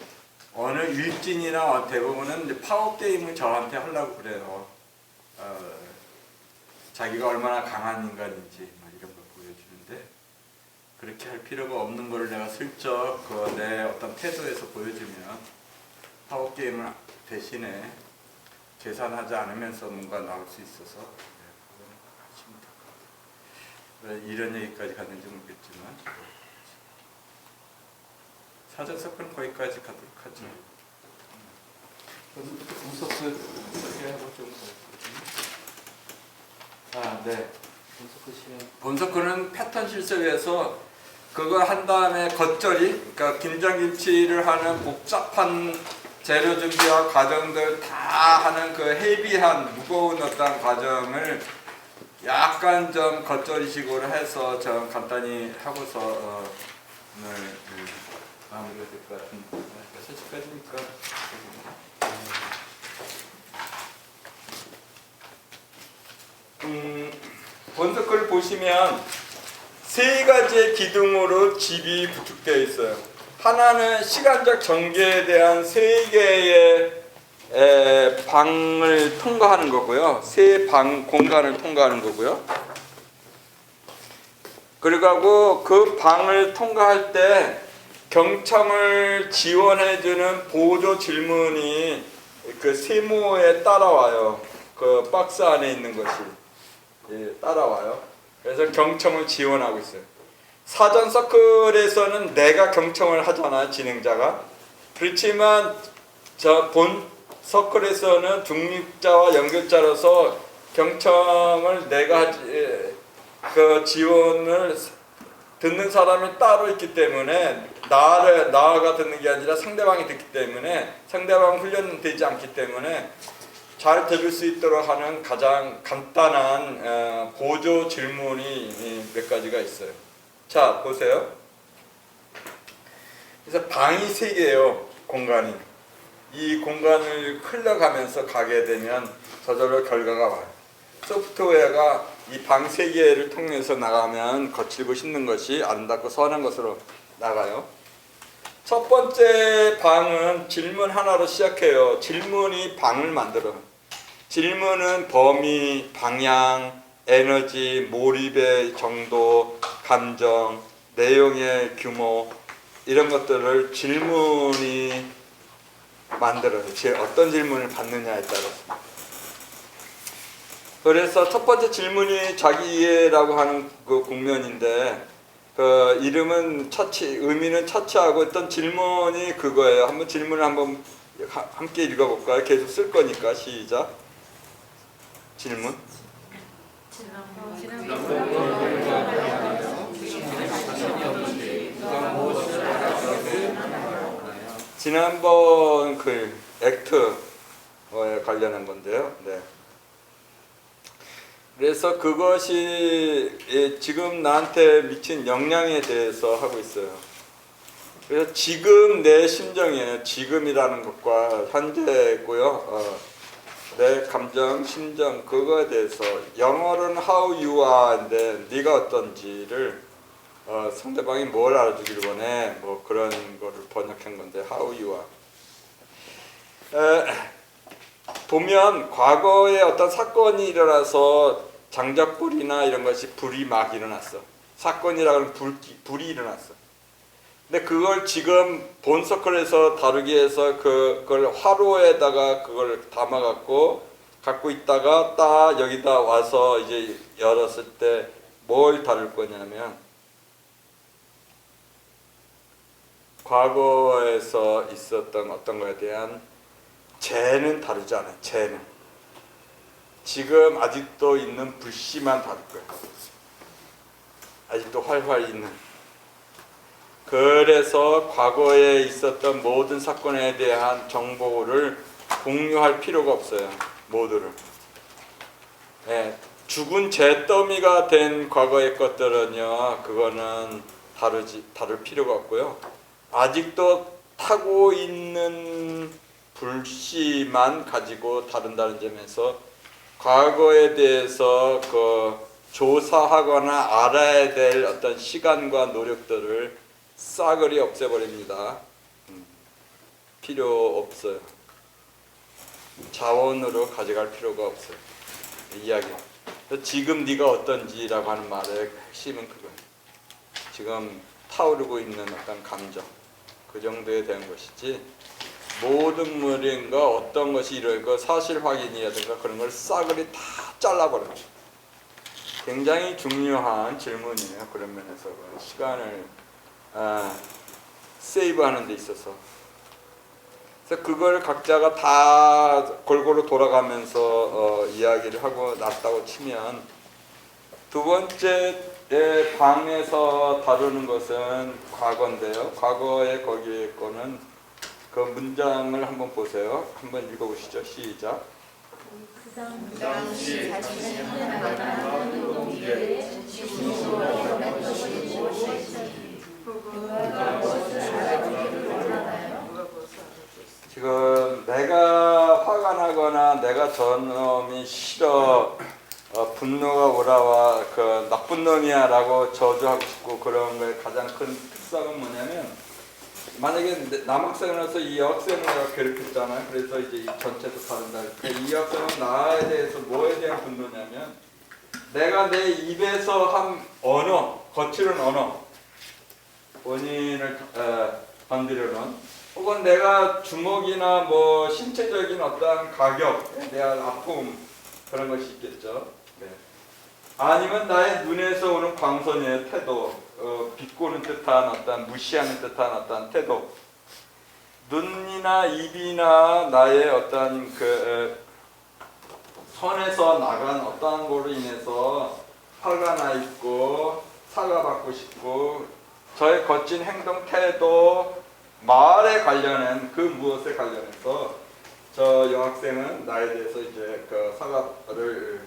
어느 일진이나 대부분은 이제 파워 게임을 저한테 하려고 그래요. 자기가 얼마나 강한 인간인지 뭐 이런 걸 보여주는데, 그렇게 할 필요가 없는 걸 내가 슬쩍 내 어떤 태도에서 보여주면 파워 게임을 대신에 계산하지 않으면서 뭔가 나올 수 있어서 그건 하시면 될 것 같아요. 이런 얘기까지 갔는지 모르겠지만 사전 서클은 거기까지 가도록 하죠. 분석을 이렇게 하고 좀 네. 분석 시험. 본석근은 패턴 실습에서 그거 한 다음에 겉절이, 그러니까 김장김치를 하는 복잡한 재료 준비와 과정들 다 하는 그 헤비한 무거운 어떤 과정을 약간 좀 겉절이식으로 해서 좀 간단히 하고서 오늘 마무리가 될 것 같은데 6시까지니까 본석글을 보시면 세 가지의 기둥으로 집이 구축되어 있어요. 하나는 시간적 전개에 대한 세 개의 방을 통과하는 거고요. 세 방 공간을 통과하는 거고요. 그리고 그 방을 통과할 때 경청을 지원해주는 보조 질문이 그 세모에 따라와요. 그 박스 안에 있는 것이 따라와요. 그래서 경청을 지원하고 있어요. 사전 서클에서는 내가 경청을 하잖아, 진행자가. 그렇지만 저 본 서클에서는 중립자와 연결자로서 경청을 내가 그 지원을 듣는 사람이 따로 있기 때문에 나가 듣는 게 아니라 상대방이 듣기 때문에 상대방 훈련되지 않기 때문에 잘 들을 수 있도록 하는 가장 간단한 보조 질문이 몇 가지가 있어요. 자, 보세요. 그래서 방이 세 개예요, 공간이. 이 공간을 흘러가면서 가게 되면 저절로 결과가 와요. 소프트웨어가 이 방 세 개를 통해서 나가면 거칠고 씹는 것이 아름답고 선한 것으로 나가요. 첫 번째 방은 질문 하나로 시작해요. 질문이 방을 만들어요. 질문은 범위, 방향, 에너지, 몰입의 정도, 감정, 내용의 규모 이런 것들을 질문이 만들어요. 어떤 질문을 받느냐에 따라서. 그래서 첫 번째 질문이 자기 이해라고 하는 그 국면인데 그 이름은 의미는 처치하고 어떤 질문이 그거예요. 한번 질문을 한번 함께 읽어볼까요? 계속 쓸 거니까 시작. 질문. 지난번 그 액트에 관련한 건데요. 네. 그래서 그것이 지금 나한테 미친 영향에 대해서 하고 있어요. 그래서 지금 내 심정이에요. 지금이라는 것과 현재고요. 내 감정, 심정 그거에 대해서 영어로는 how you are인데 네가 어떤지를 상대방이 뭘 알아주길 원해 뭐 그런 거를 번역한 건데 how you are. 보면 과거에 어떤 사건이 일어나서 장작불이나 이런 것이 불이 막 일어났어. 사건이라고는 불이 일어났어. 근데 그걸 지금 본 서클에서 다루기 위해서 그걸 화로에다가 그걸 담아갖고 갖고 있다가 딱 여기다 와서 이제 열었을 때 뭘 다룰 거냐면 과거에서 있었던 어떤 거에 대한 죄는 다루지 않아요. 죄는. 지금 아직도 있는 불씨만 다룰 거예요. 아직도 활활 있는. 그래서 과거에 있었던 모든 사건에 대한 정보를 공유할 필요가 없어요. 모두를. 네, 죽은 잿더미가 된 과거의 것들은요. 그거는 다룰 필요가 없고요. 아직도 타고 있는 불씨만 가지고 다룬다는 점에서 과거에 대해서 그 조사하거나 알아야 될 어떤 시간과 노력들을 싸그리 없애버립니다. 필요 없어요. 자원으로 가져갈 필요가 없어요. 이야기. 지금 네가 어떤지라고 하는 말의 핵심은 그거예요. 지금 타오르고 있는 어떤 감정, 그 정도에 대한 것이지 모든 무리인가 어떤 것이 이러고 사실 확인이라든가 그런 걸 싸그리 다 잘라버려요. 굉장히 중요한 질문이에요. 그런 면에서 시간을 세이브하는 데 있어서. 그래서 그걸 각자가 다 골고루 돌아가면서 이야기를 하고 났다고 치면, 두 번째 방에서 다루는 것은 과거인데요. 과거에 거기에 거는 그 문장을 한번 보세요. 한번 읽어보시죠. 시작. 그 당시 자신의 만난 동기에 진심으로 원했던 무엇이 그가 무엇을 알아주기를 원하나요? 누가 벌써 알아주고 있어. 지금 내가 화가 나거나 내가 저놈이 싫어, 분노가 올라와, 그 나쁜 놈이야 라고 저주하고 싶고, 그런 거의 가장 큰 특성은 뭐냐면, 만약에 남학생으로서 이 여학생을 내가 괴롭혔잖아요. 그래서 이제 이 전체도 다른다. 이 여학생은 나에 대해서 뭐에 대한 분노냐면, 내가 내 입에서 한 언어, 거칠은 언어, 본인을 건드려는, 혹은 내가 주먹이나 뭐 신체적인 어떠한 가격에 대한 아픔, 그런 것이 있겠죠. 네. 아니면 나의 눈에서 오는 광선의 태도, 비꼬는 듯한 어떤 무시하는 듯한 어떤 태도, 눈이나 입이나 나의 어떤 그 선에서 나간 어떠한 거로 인해서 화가 나 있고 사과받고 싶고, 저의 거친 행동 태도, 말에 관련한 그 무엇에 관련해서 저 여학생은 나에 대해서 이제 그 사과를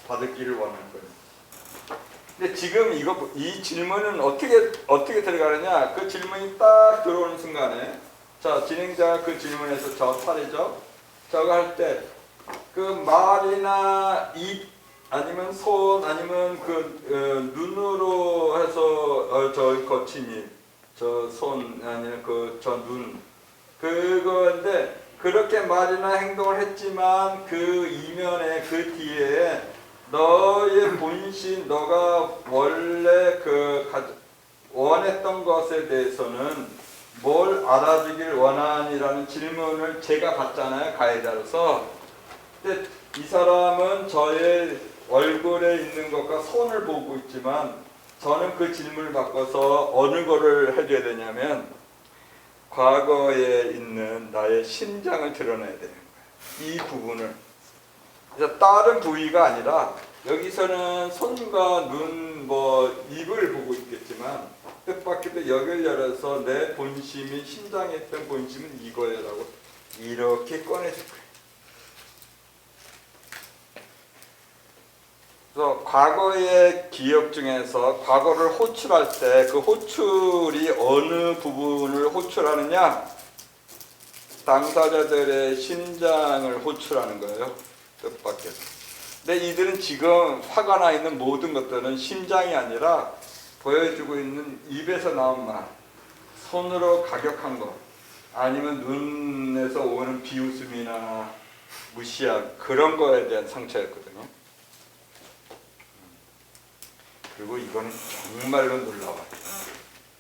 받기를 원하는 거예요. 근데 지금 이 질문은 어떻게 들어가느냐? 그 질문이 딱 들어오는 순간에, 자, 진행자가 그 질문에서 저 차례죠. 저거 할 때 그 말이나 입 아니면 손 아니면 그 눈으로 해서 저 거친 입, 저 손 아니면 그 저 눈, 그거인데, 그렇게 말이나 행동을 했지만 그 이면에 그 뒤에 너의 본심, 너가 원래 원했던 것에 대해서는 뭘 알아주길 원하니라는 질문을 제가 받잖아요, 가해자로서. 근데 이 사람은 저의 얼굴에 있는 것과 손을 보고 있지만, 저는 그 질문을 바꿔서 어느 거를 해줘야 되냐면, 과거에 있는 나의 심장을 드러내야 되는 거예요. 이 부분을. 그래서 다른 부위가 아니라, 여기서는 손과 눈, 뭐 입을 보고 있겠지만, 뜻밖에도 여기를 열어서 내 본심이, 심장에 있던 본심은 이거예라고 이렇게 꺼내줄 거예요. 그래서 과거의 기억 중에서 과거를 호출할 때 그 호출이 어느 부분을 호출하느냐? 당사자들의 심장을 호출하는 거예요. 뜻밖에서. 근데 이들은 지금 화가 나 있는 모든 것들은 심장이 아니라 보여주고 있는 입에서 나온 말, 손으로 가격한 것, 아니면 눈에서 오는 비웃음이나 무시한 그런 거에 대한 상처였거든요. 그리고 이거는 정말로 놀라워요.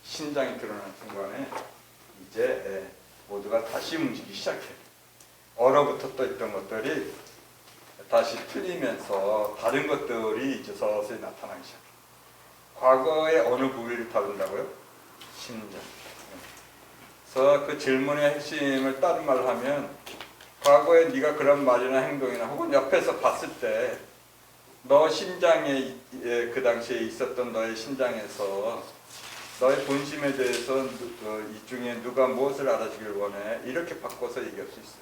심장이 드러나는 순간에 이제 모두가 다시 움직이기 시작해요. 얼어붙었던 있던 것들이 다시 풀리면서 다른 것들이 이제 서서히 나타나기 시작해요. 과거의 어느 부위를 다룬다고요? 심장. 그래서 그 질문의 핵심을 다른 말로 하면, 과거에 네가 그런 말이나 행동이나 혹은 옆에서 봤을 때 너 심장에, 그 당시에 있었던 너의 심장에서 너의 본심에 대해서 이 중에 누가 무엇을 알아주길 원해, 이렇게 바꿔서 얘기할 수 있어요.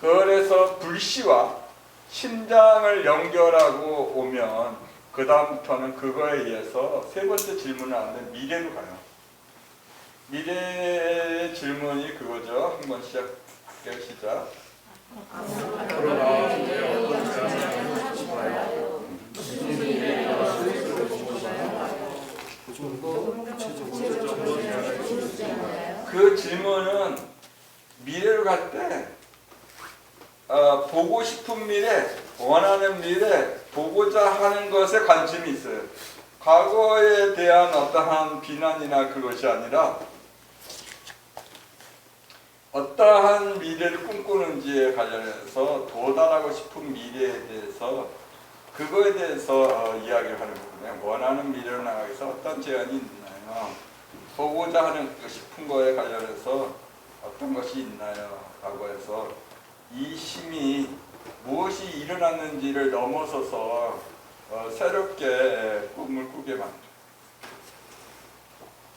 그래서 불씨와 심장을 연결하고 오면 그 다음부터는 그거에 의해서 세 번째 질문을 하는데 미래로 가요. 미래의 질문이 그거죠. 한번 시작할게요. 시작. 그 질문은 미래로 갈 때 원하는 미래, 보고자 하는 것에 관심이 있어요. 과거에 대한 어떠한 비난이나 그것이 아니라 어떠한 미래를 꿈꾸는지에 관련해서 도달하고 싶은 미래에 대해서 그거에 대해서 이야기를 하는 거거든요. 원하는 미래로 나가기 위해서 어떤 제안이 있나요? 보고자 하는 싶은 거에 관련해서 어떤 것이 있나요? 라고 해서 이 힘이 무엇이 일어났는지를 넘어서서 새롭게 꿈을 꾸게 만들어요.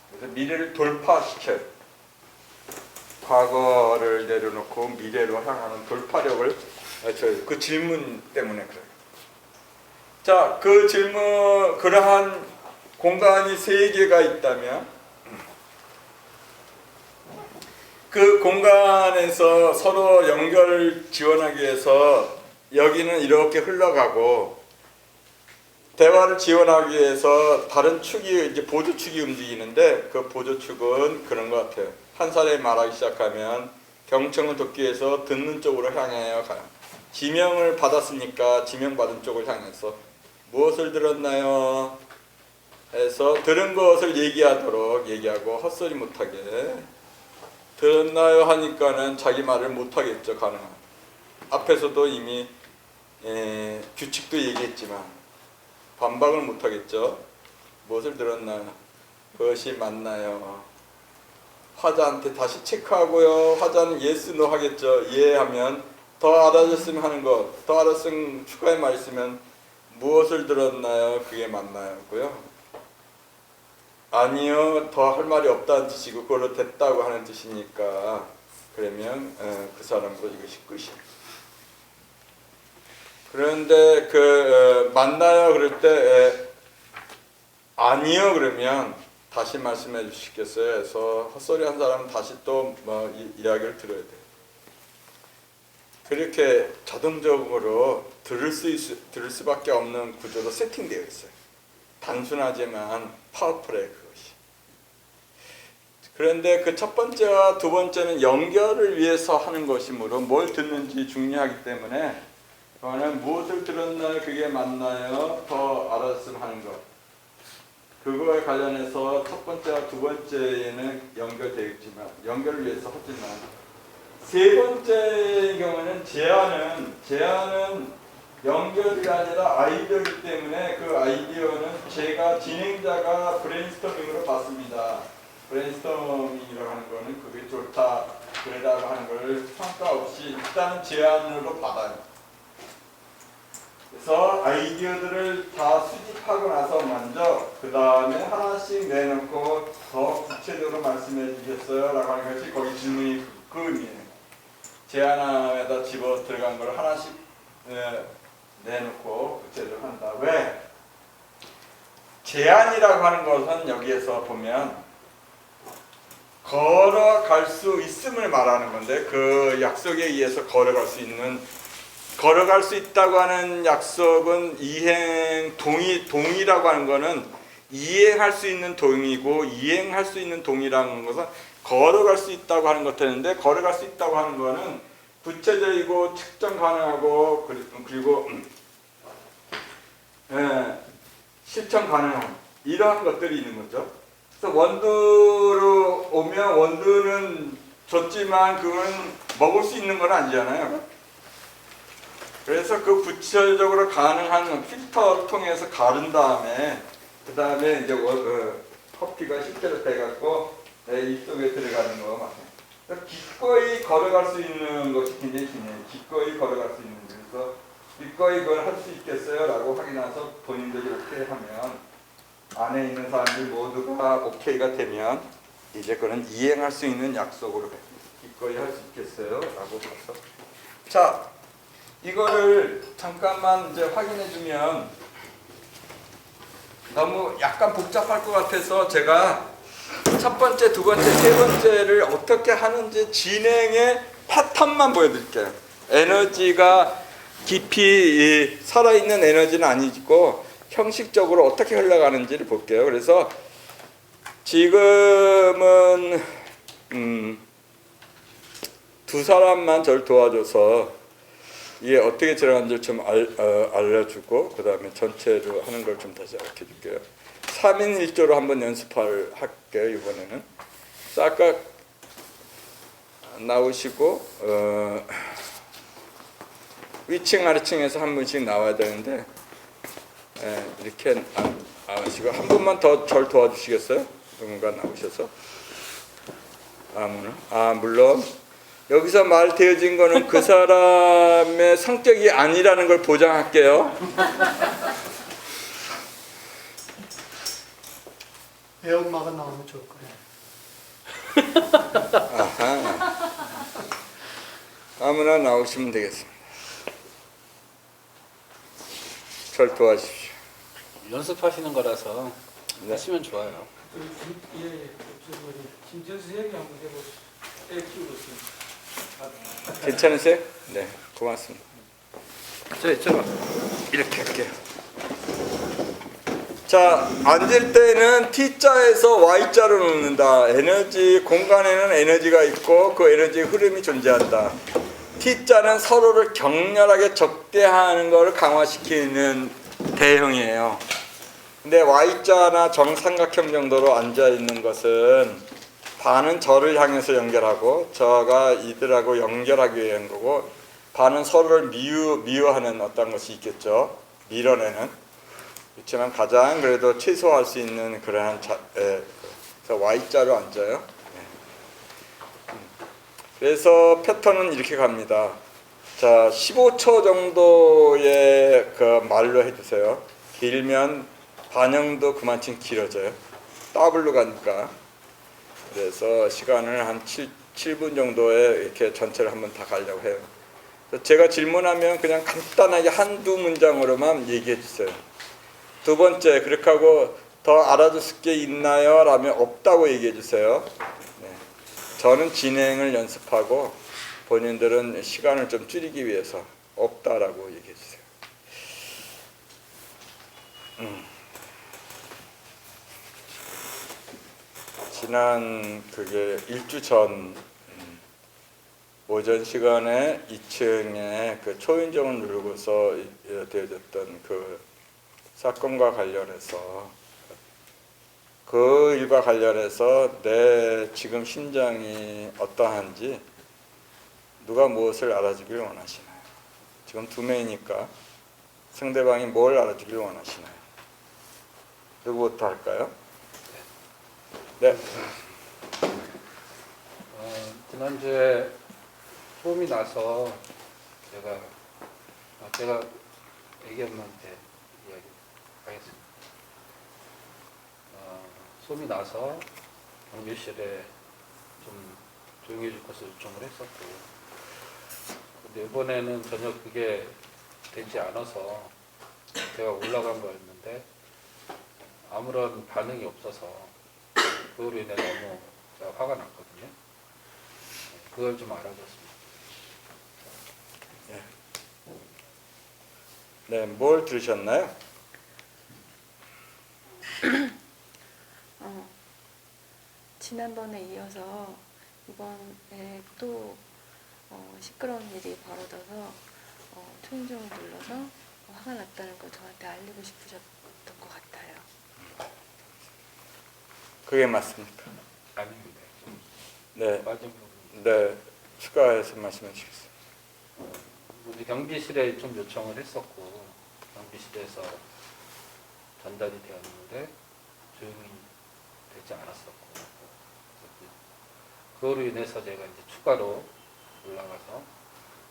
그래서 미래를 돌파시켜요. 과거를 내려놓고 미래로 향하는 돌파력을 그 질문 때문에 그래요. 자, 그 질문, 그러한 공간이 3개가 있다면 그 공간에서 서로 연결을 지원하기 위해서 여기는 이렇게 흘러가고 대화를 지원하기 위해서 다른 축이 이제 보조축이 움직이는데 그 보조축은 그런 것 같아요. 한 사람이 말하기 시작하면 경청을 돕기 위해서 듣는 쪽으로 향해요. 지명을 받았으니까 지명받은 쪽을 향해서 무엇을 들었나요? 해서 들은 것을 얘기하고 헛소리 못하게 들었나요? 하니까는 자기 말을 못하겠죠. 가능한 앞에서도 이미 규칙도 얘기했지만 반박을 못하겠죠. 무엇을 들었나요? 그것이 맞나요? 화자한테 다시 체크하고요. 화자는 yes, no 하겠죠. 이해하면 더 알아줬으면 하는 것, 더 알았으면 추가의 말 있으면 무엇을 들었나요? 그게 맞나요? 고요. 아니요, 더 할 말이 없다는 뜻이고 그걸로 됐다고 하는 뜻이니까 그러면 그 사람으로 이것이 끝이에요. 그런데 맞나요? 그럴 때 아니요 그러면 다시 말씀해 주시겠어요? 해서 헛소리 한 사람은 다시 또 이야기를 들어야 돼요. 그렇게 자동적으로 들을 수밖에 없는 구조로 세팅되어 있어요. 단순하지만 파워풀해요, 그것이. 그런데 그 첫 번째와 두 번째는 연결을 위해서 하는 것이므로 뭘 듣는지 중요하기 때문에 그거는 무엇을 들었나요? 그게 맞나요? 더 알았으면 하는 것. 그거에 관련해서 첫 번째와 두 번째에는 연결되겠지만 연결을 위해서 하지만 세 번째의 경우는 제안은 연결이 아니라 아이디어이기 때문에 그 아이디어는 제가 진행자가 브레인스토밍으로 봤습니다. 브레인스토밍이라고 하는 거는 그게 좋다 그러다고 하는 걸 평가 없이 일단은 제안으로 받아요. 그래서 아이디어들을 다 수집하고 나서 먼저 그 다음에 하나씩 내놓고 더 구체적으로 말씀해 주셨어요? 라고 하는 것이 거기 질문이 그 의미예요. 제안에다 집어 들어간 걸 하나씩 내놓고 구체적으로 한다. 왜? 제안이라고 하는 것은 여기에서 보면 걸어갈 수 있음을 말하는 건데 그 약속에 의해서 걸어갈 수 있다고 하는 약속은 동의라고 하는 것은 이행할 수 있는 동의고 이행할 수 있는 동의라는 것은 걸어갈 수 있다고 하는 것 되는데 걸어갈 수 있다고 하는 것은 구체적이고 측정 가능하고 그리고 실천 가능한 이러한 것들이 있는 거죠. 그래서 원두로 오면 원두는 줬지만 그건 먹을 수 있는 건 아니잖아요. 그래서 그 구체적으로 가능한 필터를 통해서 가른 다음에 그 다음에 이제 커피가 실제로 돼갖고 내 입속에 들어가는 거 맞아요. 기꺼이 걸어갈 수 있는 것이 굉장히 중요해요. 기꺼이 걸어갈 수 있는 거. 그래서 기꺼이 그걸 할 수 있겠어요? 라고 확인해서 본인들이 오케이 하면 안에 있는 사람들 모두가 오케이가 되면 이제 그건 이행할 수 있는 약속으로 해요. 기꺼이 할 수 있겠어요? 라고 해서 자 이거를 잠깐만 이제 확인해 주면 너무 약간 복잡할 것 같아서 제가 첫 번째, 두 번째, 세 번째를 어떻게 하는지 진행의 패턴만 보여드릴게요. 에너지가 깊이 살아있는 에너지는 아니고 형식적으로 어떻게 흘러가는지를 볼게요. 그래서 지금은 두 사람만 저를 도와줘서 이게 어떻게 들어가는지 좀 알려주고 그 다음에 전체로 하는 걸 좀 다시 알려줄게요. 3인 1조로 한번 연습을 할게요. 이번에는 아까 나오시고 위층 아래층에서 한 분씩 나와야 되는데 이렇게 나오시고 한 분만 더 절 도와주시겠어요? 누군가 나오셔서 아무나 물론 여기서 말되어진 거는 그 사람의 성격이 아니라는 걸 보장할게요. 애엄마가 나오면 좋을 거예요. 아하. 아무나 나오시면 되겠습니다. 절 도와주십시오. 연습하시는 거라서 네. 하시면 좋아요. 김준수 얘기 한번 해보시죠. 애 키우고 있습니다. 괜찮으세요? 네, 고맙습니다. 이쪽으로. 이렇게 할게요. 자, 앉을 때는 T자에서 Y자로 놓는다. 에너지, 공간에는 에너지가 있고 그 에너지의 흐름이 존재한다. T자는 서로를 격렬하게 적대하는 것을 강화시키는 대형이에요. 근데 Y자나 정삼각형 정도로 앉아 있는 것은 반은 저를 향해서 연결하고 저가 이들하고 연결하기 위한 거고 반은 서로를 미워하는 어떤 것이 있겠죠. 밀어내는. 그렇지만 가장 그래도 최소화할 수 있는 그러한 그래서 Y자로 앉아요. 그래서 패턴은 이렇게 갑니다. 자, 15초 정도의 그 말로 해주세요. 길면 반영도 그만큼 길어져요. 더블로 가니까. 그래서 시간을 한 7분 정도에 이렇게 전체를 한번 다 가려고 해요. 제가 질문하면 그냥 간단하게 한두 문장으로만 얘기해 주세요. 두 번째, 그렇게 하고 더 알아둘 게 있나요? 라면 없다고 얘기해 주세요. 네. 저는 진행을 연습하고 본인들은 시간을 좀 줄이기 위해서 없다라고 얘기해 주세요. 지난 그게 일주 전 오전 시간에 2층에 그 초인종을 누르고서 되어졌던 그 사건과 관련해서 그 일과 관련해서 내 지금 심정이 어떠한지 누가 무엇을 알아주길 원하시나요? 지금 두 명이니까 상대방이 뭘 알아주길 원하시나요? 누구부터 할까요? 네. 지난주에 소음이 나서 제가 애기 엄마한테 이야기하겠습니다. 소음이 나서 경비실에 좀 조용히 해줄 것을 요청을 했었고, 근데 이번에는 전혀 그게 되지 않아서 제가 올라간 거였는데 아무런 반응이 없어서 그걸로 인해 너무 제가 화가 났거든요. 그걸 좀 알아줬습니다. 네, 뭘 들으셨나요? 지난번에 이어서 이번에 또 시끄러운 일이 벌어져서 초인종을 눌러서 화가 났다는 걸 저한테 알리고 싶으셨던 것 같아요. 그게 맞습니까? 아닙니다. 네, 빠진 부분. 네, 추가해서 말씀해 주시겠어요? 우리 경비실에 좀 요청을 했었고 경비실에서 전달이 되었는데 조용히 되지 않았었고 그거로 인해서 제가 이제 추가로 올라가서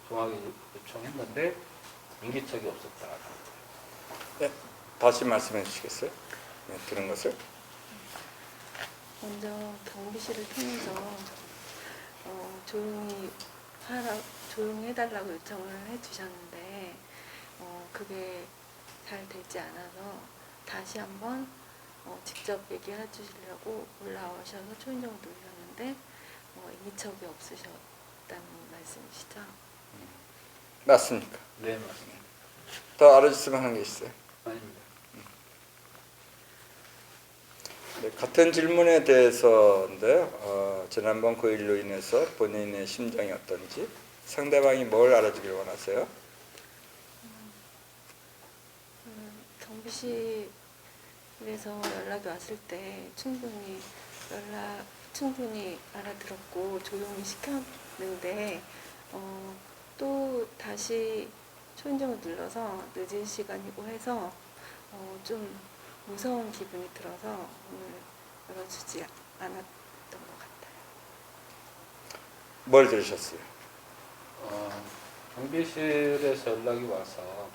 종하게 요청했는데 인기척이 없었다. 네, 다시 말씀해 주시겠어요? 네, 들은 것을? 먼저 경비실을 통해서 조용히 해달라고 요청을 해주셨는데 그게 잘 되지 않아서 다시 한번 직접 얘기해 주시려고 올라오셔서 초인종을 누르셨는데 인기척이 없으셨다는 말씀이시죠? 맞습니까? 네, 맞습니다. 더 알아주시면 하는 게 있어요. 아닙니다. 네, 같은 질문에 대해서인데요. 지난번 그 일로 인해서 본인의 심정이 어떤지 상대방이 뭘 알아주길 원하세요? 경비실에서 연락이 왔을 때 충분히 알아들었고 조용히 시켰는데 또 다시 초인종을 눌러서 늦은 시간이고 해서 좀 무서운 기분이 들어서 오늘 열어주지 않았던 것 같아요. 뭘 들으셨어요? 경비실에서 연락이 와서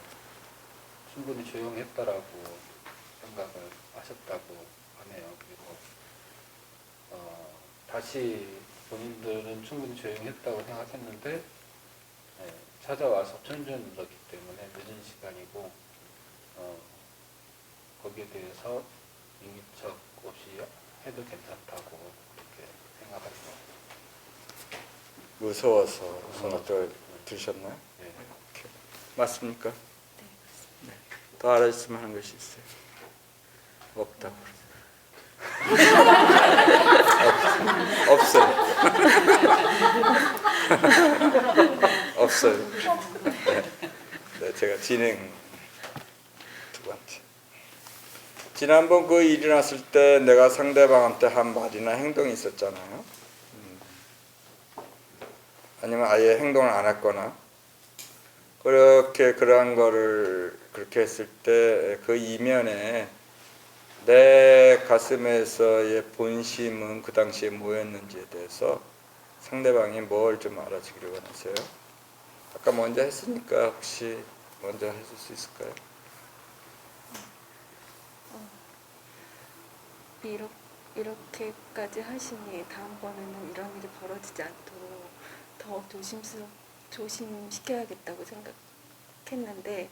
충분히 조용했다라고 생각을 하셨다고 하네요. 그리고 다시 본인들은 충분히 조용했다고 생각했는데 찾아와서 초인종을 눌렀기 때문에 늦은 시간이고 거기에 대해서 인기척 없이 해도 괜찮다고 그렇게 생각하는 것 같아요. 무서워서 생각도 들으셨나요? 네. 맞습니까? 네, 맞습니다. 더 알아줬으면 하는 것이 있어요. 없다고. 없어요. 없어요. 네, 제가 진행 두 번째. 지난번 그 일이 났을 때 내가 상대방한테 한 말이나 행동이 있었잖아요. 아니면 아예 행동을 안 했거나 그러한 거를 그렇게 했을 때 그 이면에 내 가슴에서의 본심은 그 당시에 뭐였는지에 대해서 상대방이 뭘 좀 알아주기를 원하세요? 아까 먼저 했으니까 혹시 먼저 해줄 수 있을까요? 이렇게까지 하시니 다음번에는 이런 일이 벌어지지 않도록 더 조심시켜야겠다고 생각했는데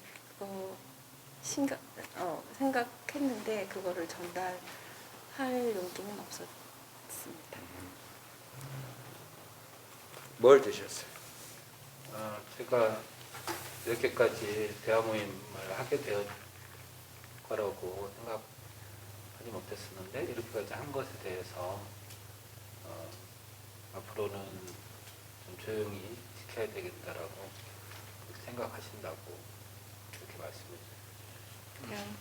생각했는데 그거를 전달할 용기는 없었습니다. 뭘 드셨어요? 제가 이렇게까지 대화 모임을 하게 될 거라고 생각하지 못했었는데 이렇게까지 한 것에 대해서 앞으로는 좀 조용히 지켜야 되겠다라고 그렇게 생각하신다고 그렇게 말씀해 주셨어요.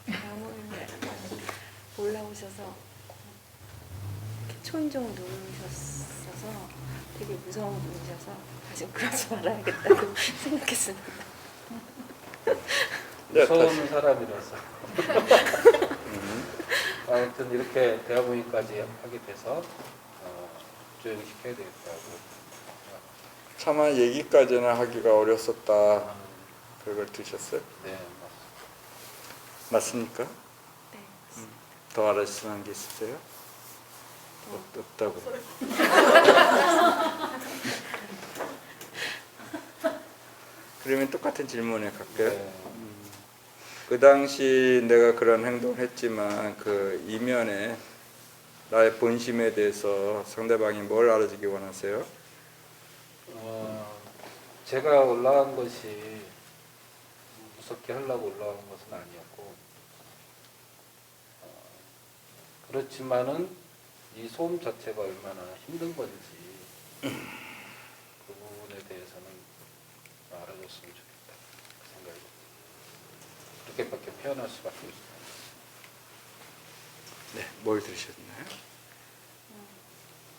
대화모임에 올라오셔서 이렇게 초인종 누르셨어서 되게 무서운 분이셔서 다시 그러지 말아야겠다고 생각했습니다. 무서운 사람이라서 아무튼 이렇게 대화 모임까지 하게 돼서 조용히 시켜야 되겠다고 생각합니다. 차마 얘기까지는 하기가 어렸었다. 그걸 드셨어요? 네, 맞습니까? 네, 맞습니다. 더 알아주시는 하는 게 있으세요? 없다고. 그러면 똑같은 질문에 갈게요. 네. 그 당시 내가 그런 행동을 했지만 그 이면에 나의 본심에 대해서 상대방이 뭘 알아주기 원하세요? 제가 올라간 것이 무섭게 하려고 올라간 것은 아니었고 그렇지만은 이 소음 자체가 얼마나 힘든 건지 그 부분에 대해서는 알아줬으면 좋겠다 그 생각이 그렇게밖에 표현할 수밖에 없습니다. 네, 뭘 들으셨나요?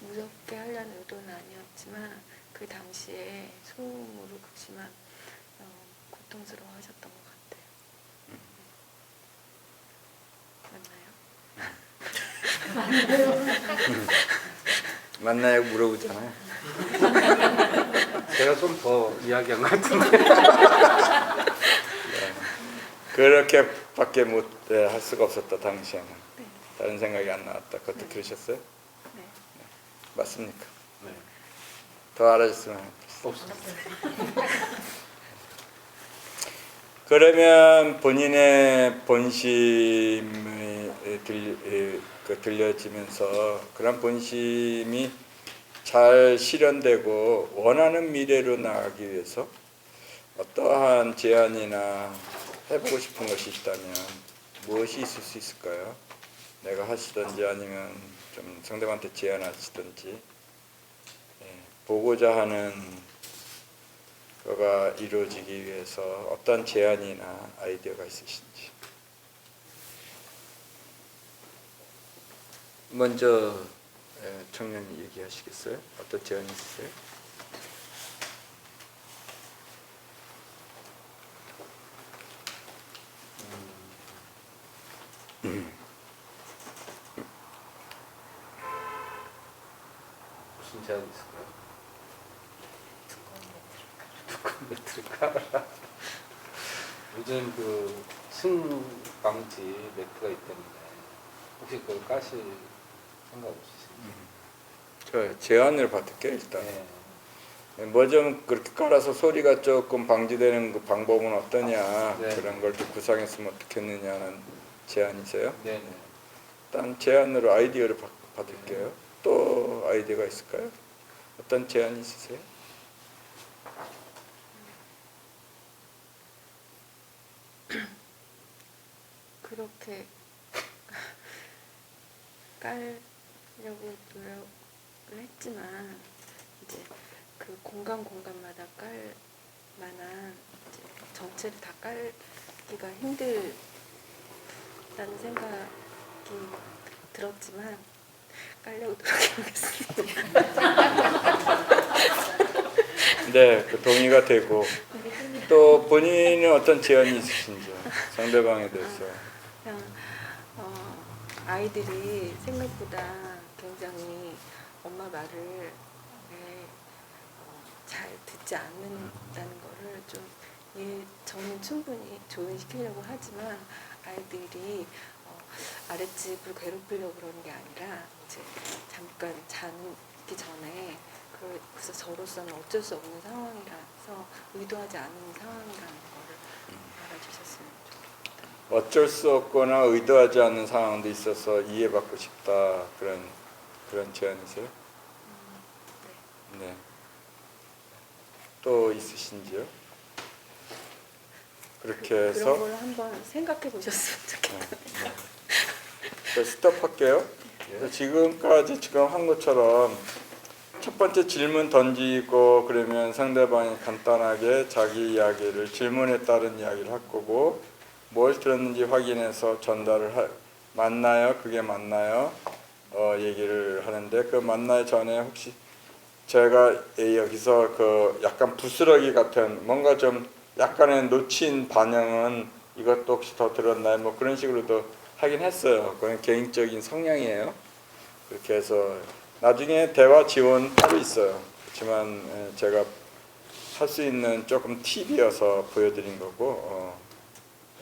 무섭게 하려는 의도는 아니었지만 그 당시에 소음으로 극심한 고통스러워하셨던 것 같아요. 맞나요? 만나요 물어보잖아요. 제가 좀 더 이야기한 것 같은데 그렇게밖에 할 수가 없었다 당시에는. 네. 다른 생각이 안 나왔다. 그것도 들으셨어요? 네. 맞습니까? 네. 더 알아줬으면 하겠습니다. 없습니다. 그러면 본인의 본심이 들려지면서 그런 본심이 잘 실현되고 원하는 미래로 나가기 위해서 어떠한 제안이나 해보고 싶은 것이 있다면 무엇이 있을 수 있을까요? 내가 하시든지 아니면 좀 상대방한테 제안하시든지 보고자 하는 거가 이루어지기 위해서 어떤 제안이나 아이디어가 있으신지. 먼저 청년이 얘기하시겠어요? 어떤 제안이 있으세요? 무슨 제안이 있을까요? 두꺼운 매트가 요즘 그 승방지 매트가 있기 때문에 혹시 그걸 까실 생각 없으신가요? 저 제안을 받을게요 일단. 네. 뭐 좀 그렇게 깔아서 소리가 조금 방지되는 그 방법은 어떠냐 네. 그런 걸 좀 구상했으면 어떻겠느냐는 제안이세요. 네네. 일단 제안으로 아이디어를 받을게요. 또 아이디어가 있을까요? 어떤 제안이 있으세요? 그렇게 깔려고 노력을 했지만 이제 그 공간마다 깔 만한 이제 전체를 다 깔기가 힘들다는 생각이 들었지만 깔려고 노력해보겠습니다. 네, 그 동의가 되고 또 본인은 어떤 제안이 있으신지 상대방에 대해서. 그냥 아이들이 생각보다 굉장히 엄마 말을 잘 듣지 않는다는 거를 좀 저는 충분히 조언시키려고 하지만 아이들이 아랫집을 괴롭히려고 그러는 게 아니라 이제 잠깐 자기 전에 그래서 저로서는 어쩔 수 없는 상황이라서 의도하지 않은 상황이라는 거를 알아주셨으면 좋겠다. 어쩔 수 없거나 의도하지 않는 상황도 있어서 이해받고 싶다 그런 제안이세요? 네. 네. 또 있으신지요? 그렇게 해서 그런 걸 한번 생각해 보셨으면 좋겠다. 네. 스톱할게요. 그래서 지금까지 지금 한 것처럼 첫 번째 질문 던지고 그러면 상대방이 간단하게 자기 이야기를 질문에 따른 이야기를 할 거고 뭘 들었는지 확인해서 전달을 맞나요? 그게 맞나요? 얘기를 하는데 그 만나기 전에 혹시 제가 여기서 그 약간 부스러기 같은 뭔가 좀 약간의 놓친 반응은 이것도 혹시 더 들었나요? 뭐 그런 식으로도 하긴 했어요. 그건 개인적인 성향이에요. 그렇게 해서 나중에 대화 지원 따로 있어요. 그렇지만 제가 할 수 있는 조금 팁이어서 보여드린 거고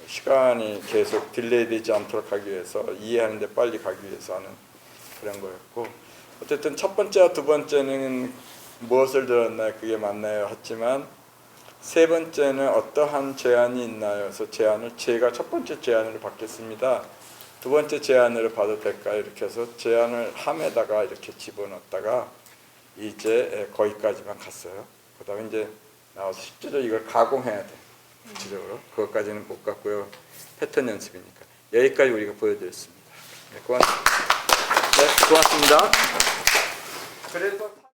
시간이 계속 딜레이 되지 않도록 하기 위해서 이해하는데 빨리 가기 위해서 하는 그런 거였고 어쨌든 첫 번째와 두 번째는 무엇을 들었나요? 그게 맞나요? 했지만 세 번째는 어떠한 제안이 있나요? 그래서 제가 첫 번째 제안을 받겠습니다. 두 번째 제안으로 봐도 될까요? 이렇게 해서 제안을 함에다가 이렇게 집어넣었다가 이제 거기까지만 갔어요. 그 다음에 이제 나와서 실제로 이걸 가공해야 돼. 구체적으로. 그것까지는 못 갔고요. 패턴 연습이니까. 여기까지 우리가 보여드렸습니다. 네, 고맙습니다. 그래서